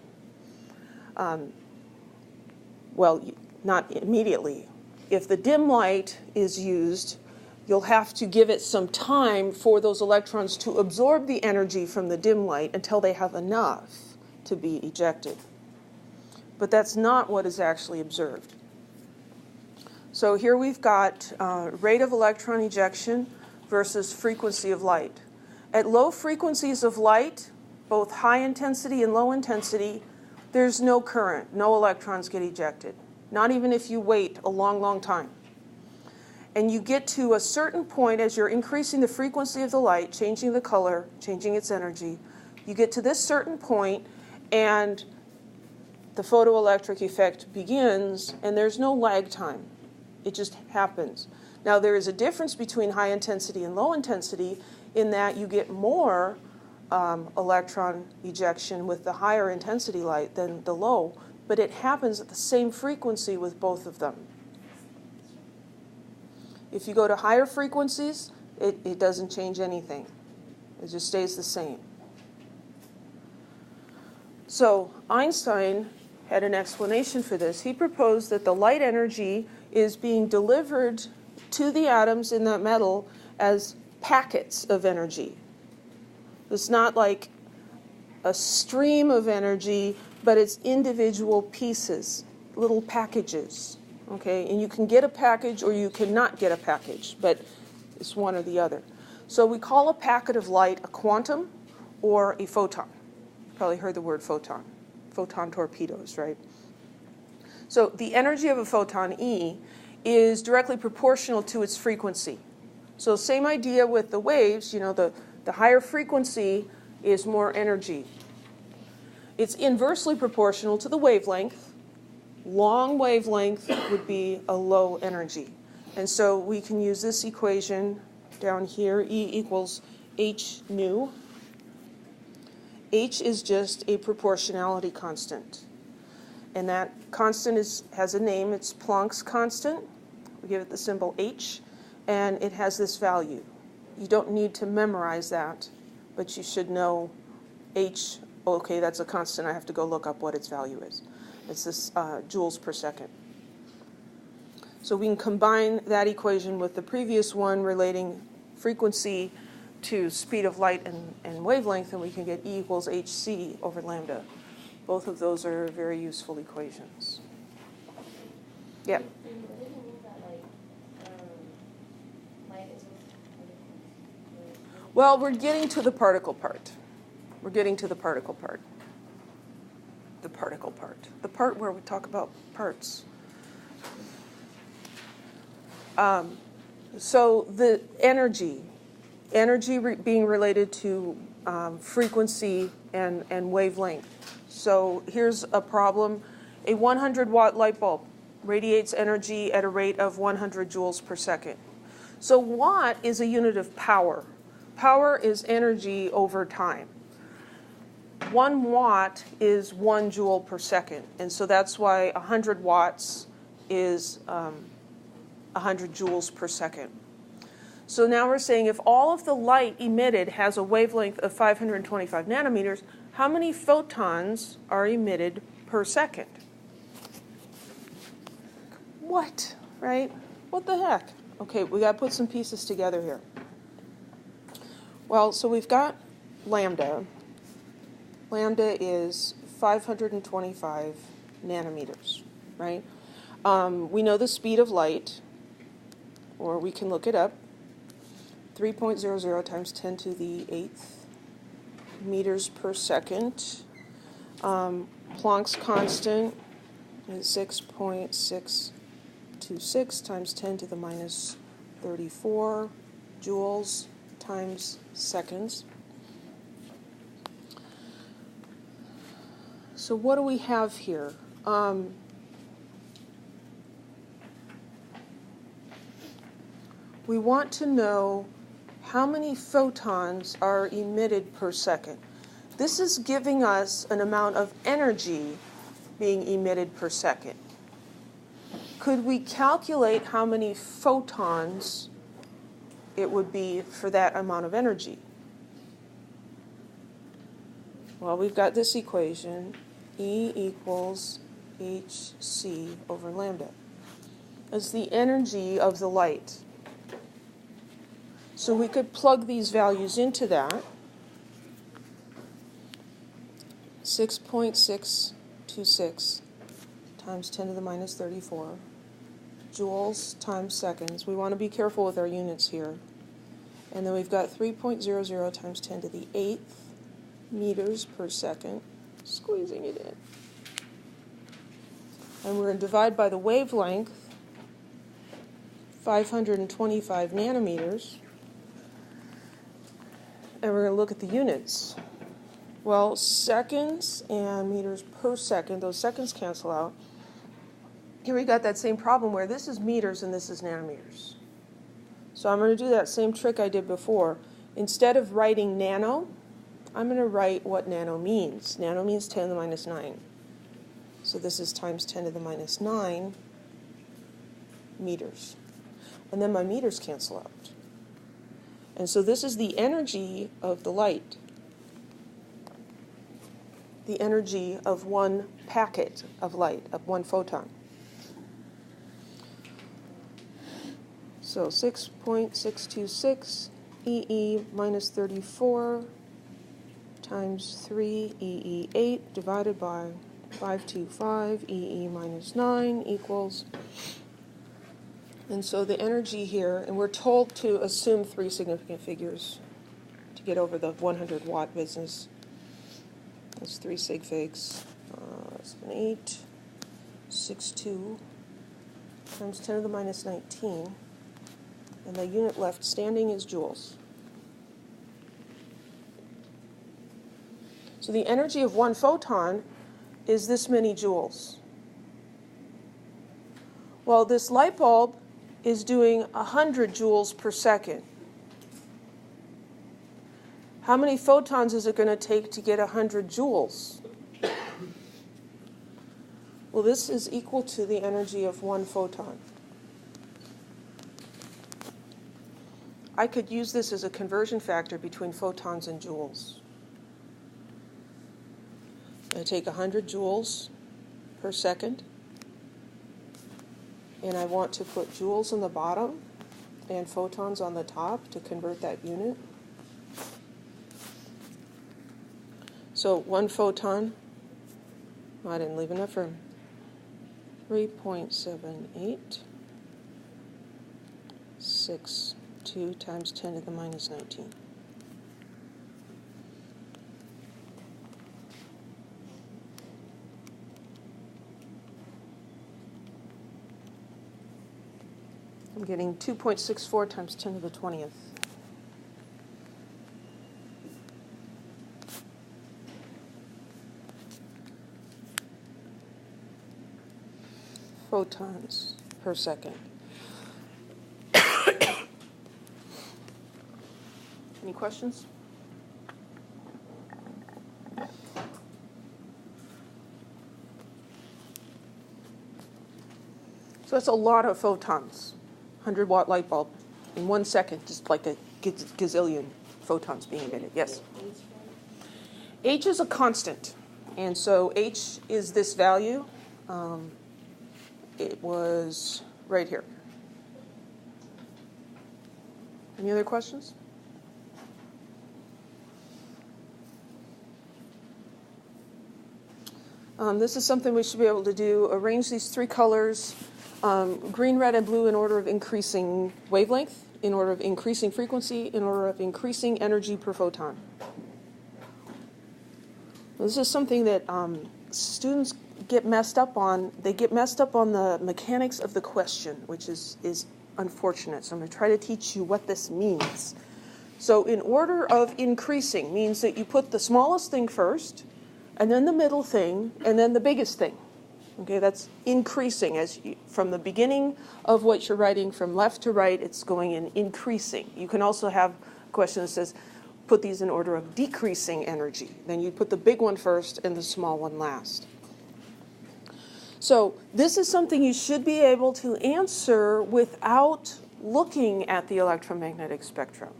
Speaker 1: Well, not immediately. If the dim light is used, you'll have to give it some time for those electrons to absorb the energy from the dim light until they have enough to be ejected. But that's not what is actually observed. So here we've got rate of electron ejection versus frequency of light. At low frequencies of light, both high intensity and low intensity, there's no current, no electrons get ejected. Not even if you wait a long, long time. And you get to a certain point as you're increasing the frequency of the light, changing the color, changing its energy. You get to this certain point, and the photoelectric effect begins, and there's no lag time. It just happens. Now, there is a difference between high intensity and low intensity in that you get more electron ejection with the higher intensity light than the low, but it happens at the same frequency with both of them. If you go to higher frequencies, it doesn't change anything. It just stays the same. So Einstein had an explanation for this. He proposed that the light energy is being delivered to the atoms in that metal as packets of energy. It's not like a stream of energy, but it's individual pieces, little packages. Okay, and you can get a package or you cannot get a package, but it's one or the other. So we call a packet of light a quantum or a photon. You probably heard the word photon. Photon torpedoes, right? So the energy of a photon, E, is directly proportional to its frequency. So same idea with the waves, the higher frequency is more energy. It's inversely proportional to the wavelength. Long wavelength would be a low energy. And so we can use this equation down here, E equals h nu. H is just a proportionality constant. And that constant has a name. It's Planck's constant. We give it the symbol H, and it has this value. You don't need to memorize that, but you should know H. Okay, that's a constant. I have to go look up what its value is. It's this joules per second. So we can combine that equation with the previous one relating frequency to speed of light and wavelength, and we can get E equals hc over lambda. Both of those are very useful equations. Yeah? Well, we're getting to the particle part. We're getting to the particle part. The particle part. The part where we talk about parts. So the energy being related to frequency and wavelength. So here's a problem. A 100-watt light bulb radiates energy at a rate of 100 joules per second. So watt is a unit of power. Power is energy over time. 1 watt is 1 joule per second. And so that's why 100 watts is 100 joules per second. So now we're saying if all of the light emitted has a wavelength of 525 nanometers, how many photons are emitted per second? What, right? What the heck? Okay, we got to put some pieces together here. Well, so we've got lambda. Lambda is 525 nanometers, right? We know the speed of light, or we can look it up. 3.00 times 10 to the 8th meters per second. Planck's constant is 6.626 times 10 to the minus 34 joules times seconds. So what do we have here? We want to know how many photons are emitted per second. This is giving us an amount of energy being emitted per second. Could we calculate how many photons it would be for that amount of energy? Well, we've got this equation, E equals hc over lambda. It's the energy of the light. So we could plug these values into that. 6.626 times 10 to the minus 34 joules times seconds. We want to be careful with our units here. And then we've got 3.00 times 10 to the 8th meters per second, squeezing it in. And we're going to divide by the wavelength, 525 nanometers. And we're going to look at the units. Well, seconds and meters per second, those seconds cancel out. Here we got that same problem where this is meters and this is nanometers. So I'm going to do that same trick I did before. Instead of writing nano, I'm going to write what nano means. Nano means 10 to the minus 9. So this is times 10 to the minus 9 meters. And then my meters cancel out. And so this is the energy of the light. The energy of one packet of light, of one photon. So 6.626 EE minus 34 times 3 EE8 divided by 525 EE minus 9 equals. And so the energy here, and we're told to assume 3 significant figures to get over the 100 watt business. That's 3 sig figs. That's an 862 times 10 to the minus 19. And the unit left standing is joules. So the energy of one photon is this many joules. Well, this light bulb is doing 100 joules per second. How many photons is it going to take to get 100 joules? Well, this is equal to the energy of one photon. I could use this as a conversion factor between photons and joules. I take 100 joules per second, and I want to put joules on the bottom and photons on the top to convert that unit. So 1 photon, I didn't leave enough room, 3.7862 times 10 to the minus 19. I'm getting 2.64 times 10 to the 20th. Photons per second. Any questions? So that's a lot of photons. 100 watt light bulb in 1 second, just like a gazillion photons being emitted. Yes? H is a constant. And so H is this value. It was right here. Any other questions? This is something we should be able to do. Arrange these 3 colors, green, red, and blue in order of increasing wavelength, in order of increasing frequency, in order of increasing energy per photon. This is something that students get messed up on. They get messed up on the mechanics of the question, which is unfortunate. So I'm going to try to teach you what this means. So in order of increasing means that you put the smallest thing first, and then the middle thing, and then the biggest thing. Okay, that's increasing. From the beginning of what you're writing from left to right, it's going in increasing. You can also have a question that says, put these in order of decreasing energy. Then you put the big one first and the small one last. So this is something you should be able to answer without looking at the electromagnetic spectrum.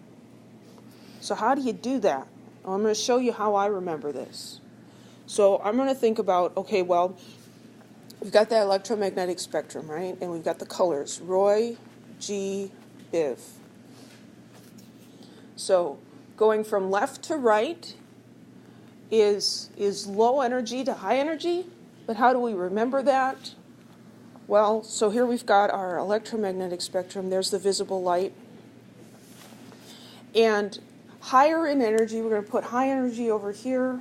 Speaker 1: So how do you do that? Well, I'm going to show you how I remember this. So I'm going to think about, okay, well, we've got that electromagnetic spectrum, right? And we've got the colors, Roy, G, Biv. So going from left to right is low energy to high energy. But how do we remember that? Well, so here we've got our electromagnetic spectrum. There's the visible light. And higher in energy, we're going to put high energy over here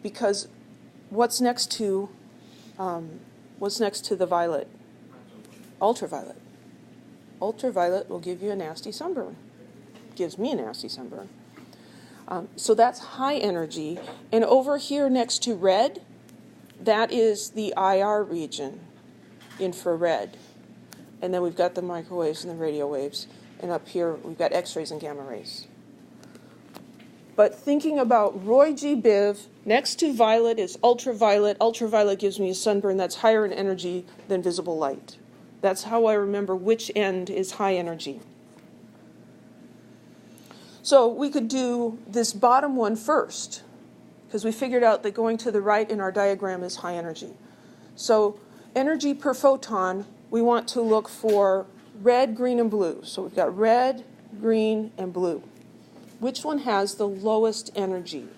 Speaker 1: because what's next to the violet? Ultraviolet. Ultraviolet will give you a nasty sunburn. Gives me a nasty sunburn. So that's high energy. And over here next to red, that is the IR region, infrared. And then we've got the microwaves and the radio waves. And up here, we've got X-rays and gamma rays. But thinking about Roy G. Biv, next to violet is ultraviolet. Ultraviolet gives me a sunburn that's higher in energy than visible light. That's how I remember which end is high energy. So we could do this bottom one first, because we figured out that going to the right in our diagram is high energy. So energy per photon, we want to look for red, green, and blue. So we've got red, green, and blue. Which one has the lowest energy?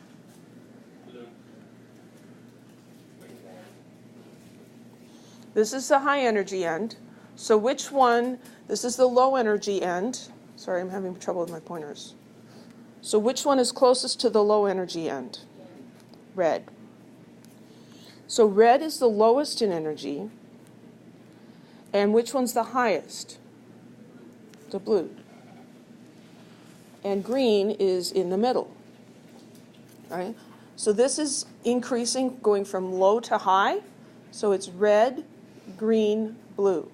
Speaker 1: This is the high energy end. So which one, this is the low energy end. Sorry, I'm having trouble with my pointers. So which one is closest to the low energy end? Red. So red is the lowest in energy. And which one's the highest? The blue. And green is in the middle. Right? So this is increasing, going from low to high. So it's red, green, blue.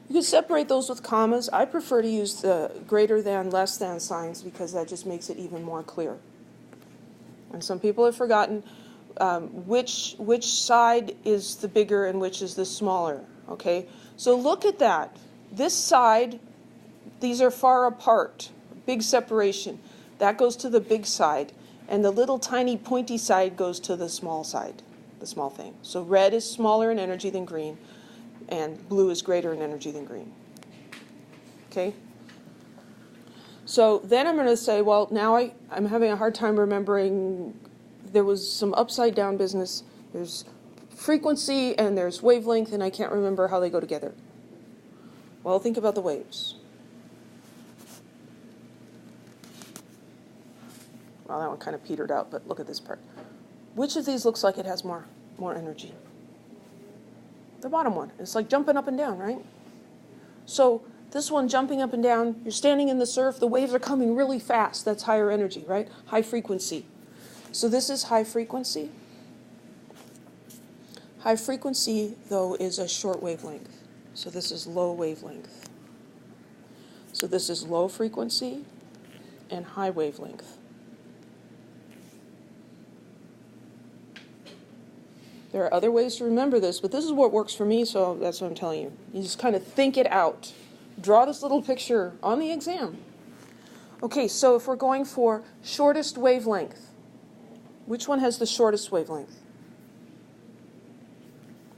Speaker 1: You can separate those with commas. I prefer to use the greater than, less than signs because that just makes it even more clear. And some people have forgotten which side is the bigger and which is the smaller. Okay, so look at that. This side, these are far apart, big separation. That goes to the big side, and the little tiny pointy side goes to the small side, the small thing. So red is smaller in energy than green, and blue is greater in energy than green. Okay? So then I'm going to say, well, now I'm having a hard time remembering there was some upside down business. There's frequency and there's wavelength, and I can't remember how they go together. Well, think about the waves. Well, that one kind of petered out, but look at this part. Which of these looks like it has more energy? The bottom one. It's like jumping up and down, right? So this one jumping up and down, you're standing in the surf, the waves are coming really fast. That's higher energy, right? High frequency. So this is high frequency. High frequency, though, is a short wavelength. So this is low wavelength. So this is low frequency and high wavelength. There are other ways to remember this, but this is what works for me, so that's what I'm telling you. You just kind of think it out. Draw this little picture on the exam. Okay, so if we're going for shortest wavelength, which one has the shortest wavelength?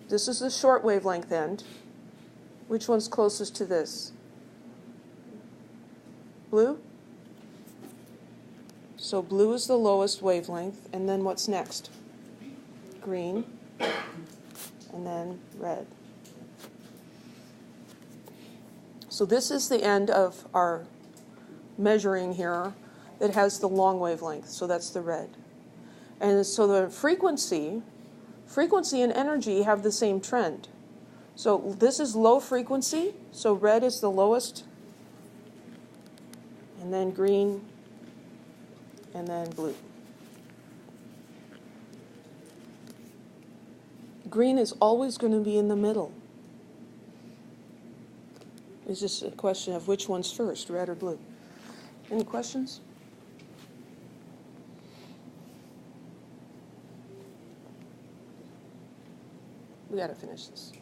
Speaker 1: This is the short wavelength end. Which one's closest to this? Blue? So blue is the lowest wavelength, and then what's next? Green, and then red. So this is the end of our measuring here that has the long wavelength, so that's the red. And so the frequency and energy have the same trend. So this is low frequency, so red is the lowest, and then green, and then blue. Green is always going to be in the middle. It's just a question of which one's first, red or blue. Any questions? We got to finish this.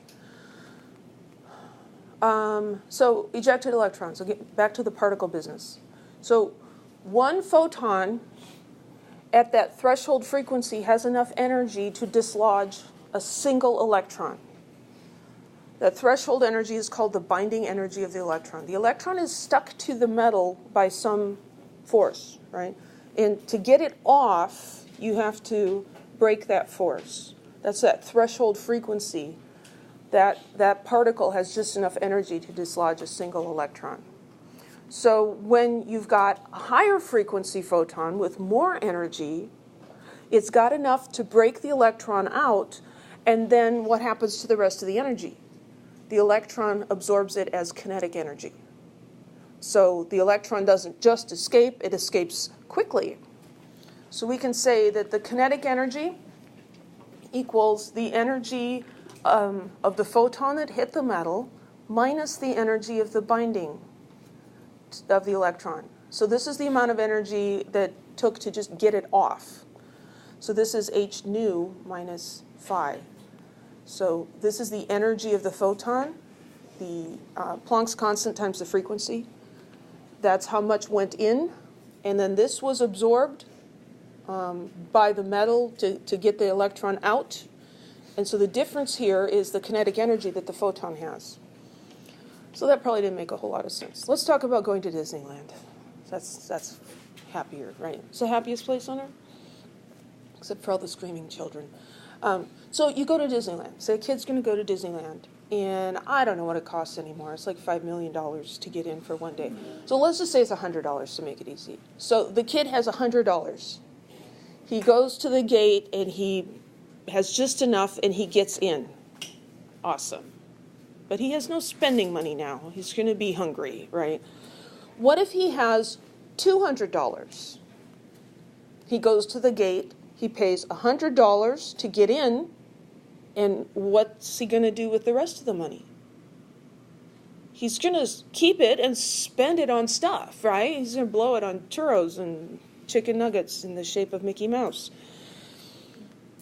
Speaker 1: So ejected electrons. I'll get back to the particle business. So one photon at that threshold frequency has enough energy to dislodge a single electron. That threshold energy is called the binding energy of the electron. The electron is stuck to the metal by some force, right? And to get it off, you have to break that force. That's that threshold frequency. That particle has just enough energy to dislodge a single electron. So when you've got a higher frequency photon with more energy, it's got enough to break the electron out, and then what happens to the rest of the energy? The electron absorbs it as kinetic energy. So the electron doesn't just escape, it escapes quickly. So we can say that the kinetic energy equals the energy of the photon that hit the metal minus the energy of the binding of the electron. So this is the amount of energy that took to just get it off. So this is h nu minus phi. So this is the energy of the photon, the Planck's constant times the frequency. That's how much went in. And then this was absorbed by the metal to get the electron out. And so the difference here is the kinetic energy that the photon has. So that probably didn't make a whole lot of sense. Let's talk about going to Disneyland. That's happier, right? It's the happiest place on earth, except for all the screaming children. So you go to Disneyland. Say a kid's going to go to Disneyland, and I don't know what it costs anymore. It's like $5 million to get in for one day. So let's just say it's $100 to make it easy. So the kid has $100. He goes to the gate, and he has just enough, and he gets in. Awesome. But he has no spending money now. He's going to be hungry, right? What if he has $200? He goes to the gate, he pays $100 to get in, and what's he going to do with the rest of the money? He's going to keep it and spend it on stuff, right? He's going to blow it on churros and chicken nuggets in the shape of Mickey Mouse.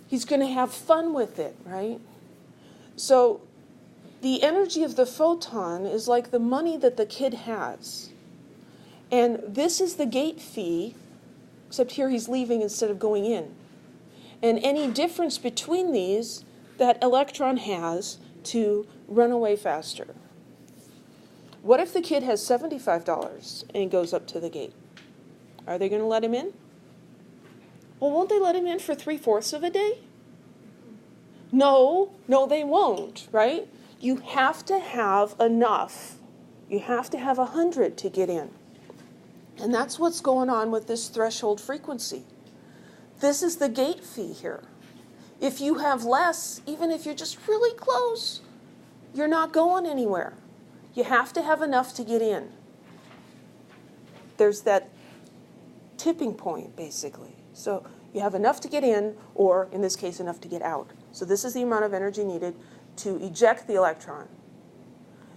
Speaker 1: He's going to have fun with it, right? So the energy of the photon is like the money that the kid has. And this is the gate fee, except here he's leaving instead of going in. And any difference between these, that electron has to run away faster. What if the kid has $75 and he goes up to the gate? Are they going to let him in? Well, won't they let him in for 3/4 of a day? No, they won't, right? You have to have enough. You have to have 100 to get in. And that's what's going on with this threshold frequency. This is the gate fee here. If you have less, even if you're just really close, you're not going anywhere. You have to have enough to get in. There's that tipping point, basically. So you have enough to get in, or in this case, enough to get out. So this is the amount of energy needed to eject the electron.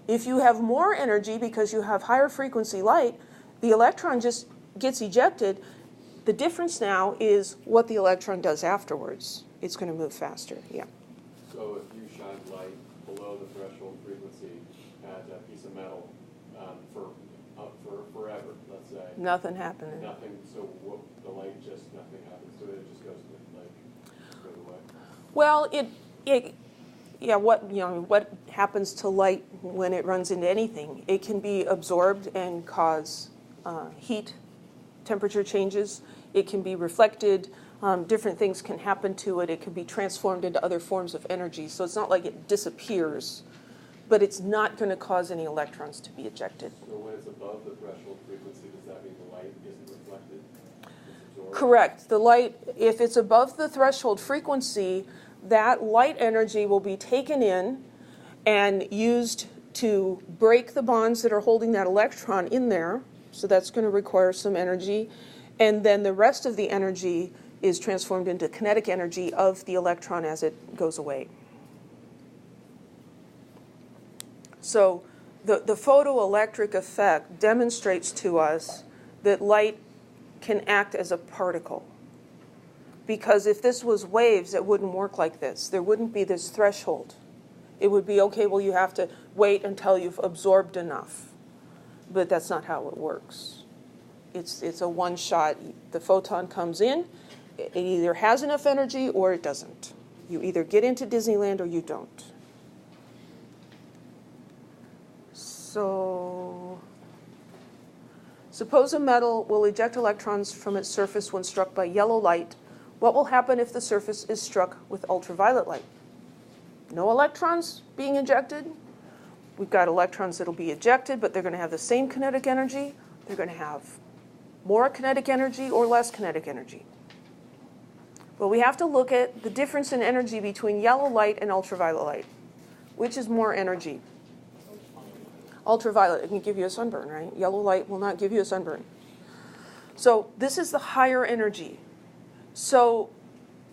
Speaker 1: If you have more energy because you have higher frequency light, the electron just gets ejected. The difference now is what the electron does afterwards. It's going to move faster, yeah.
Speaker 8: So if you shine light below the threshold frequency at a piece of metal for forever, let's say.
Speaker 1: Nothing happening.
Speaker 8: Nothing, so the light just, nothing happens to it, it just goes away.
Speaker 1: Well, what happens to light when it runs into anything? It can be absorbed and cause heat, temperature changes. It can be reflected. Different things can happen to it. It can be transformed into other forms of energy. So it's not like it disappears. but it's not going to cause any electrons to be ejected.
Speaker 8: So when it's above the threshold frequency, does that mean the light isn't reflected? It's absorbed?
Speaker 1: Correct. The light, if it's above the threshold frequency, that light energy will be taken in and used to break the bonds that are holding that electron in there. So that's going to require some energy. And then the rest of the energy is transformed into kinetic energy of the electron as it goes away. So the photoelectric effect demonstrates to us that light can act as a particle. Because if this was waves, it wouldn't work like this. There wouldn't be this threshold. It would be, okay, well, you have to wait until you've absorbed enough. But that's not how it works. It's a one-shot. The photon comes in. It either has enough energy or it doesn't. You either get into Disneyland or you don't. So, suppose a metal will eject electrons from its surface when struck by yellow light. What will happen if the surface is struck with ultraviolet light? No electrons being ejected. We've got electrons that will be ejected, but they're going to have the same kinetic energy. They're going to have more kinetic energy or less kinetic energy. But we have to look at the difference in energy between yellow light and ultraviolet light. Which is more energy? Ultraviolet, it can give you a sunburn, right? Yellow light will not give you a sunburn. So this is the higher energy. So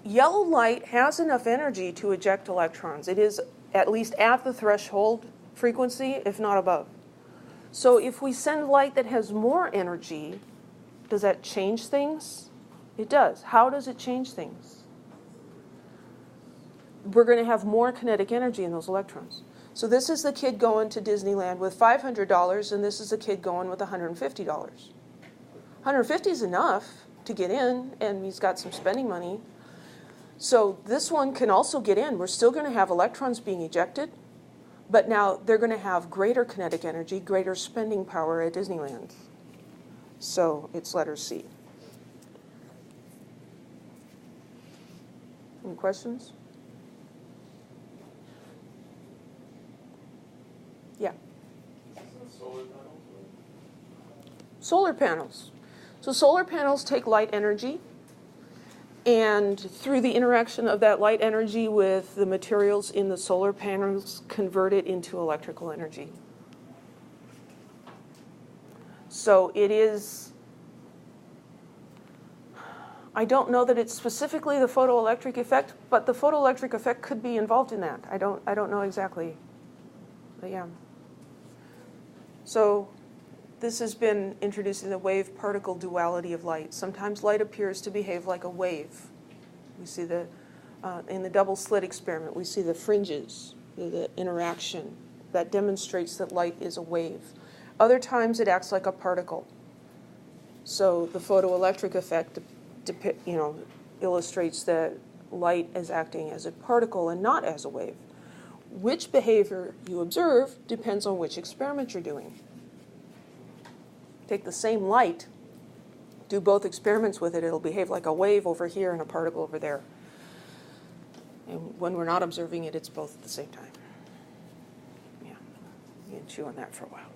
Speaker 1: yellow light has enough energy to eject electrons. It is at least at the threshold frequency, if not above. So if we send light that has more energy, does that change things? It does. How does it change things? We're going to have more kinetic energy in those electrons. So this is the kid going to Disneyland with $500, and this is the kid going with $150. $150 is enough to get in, and he's got some spending money. So this one can also get in. We're still going to have electrons being ejected, but now they're going to have greater kinetic energy, greater spending power at Disneyland. So it's letter C. Any questions? Yeah.
Speaker 8: Solar panels?
Speaker 1: Solar panels. So solar panels take light energy, and through the interaction of that light energy with the materials in the solar panels, convert it into electrical energy. So it is, I don't know that it's specifically the photoelectric effect, but the photoelectric effect could be involved in that. I don't know exactly. But yeah. So this has been introducing the wave-particle duality of light. Sometimes light appears to behave like a wave. We see in the double slit experiment, we see the fringes, the interaction. That demonstrates that light is a wave. Other times it acts like a particle. So the photoelectric effect illustrates that light is acting as a particle and not as a wave. Which behavior you observe depends on which experiment you're doing. Take the same light, do both experiments with it, it'll behave like a wave over here and a particle over there. And when we're not observing it, it's both at the same time. Yeah, you can chew on that for a while.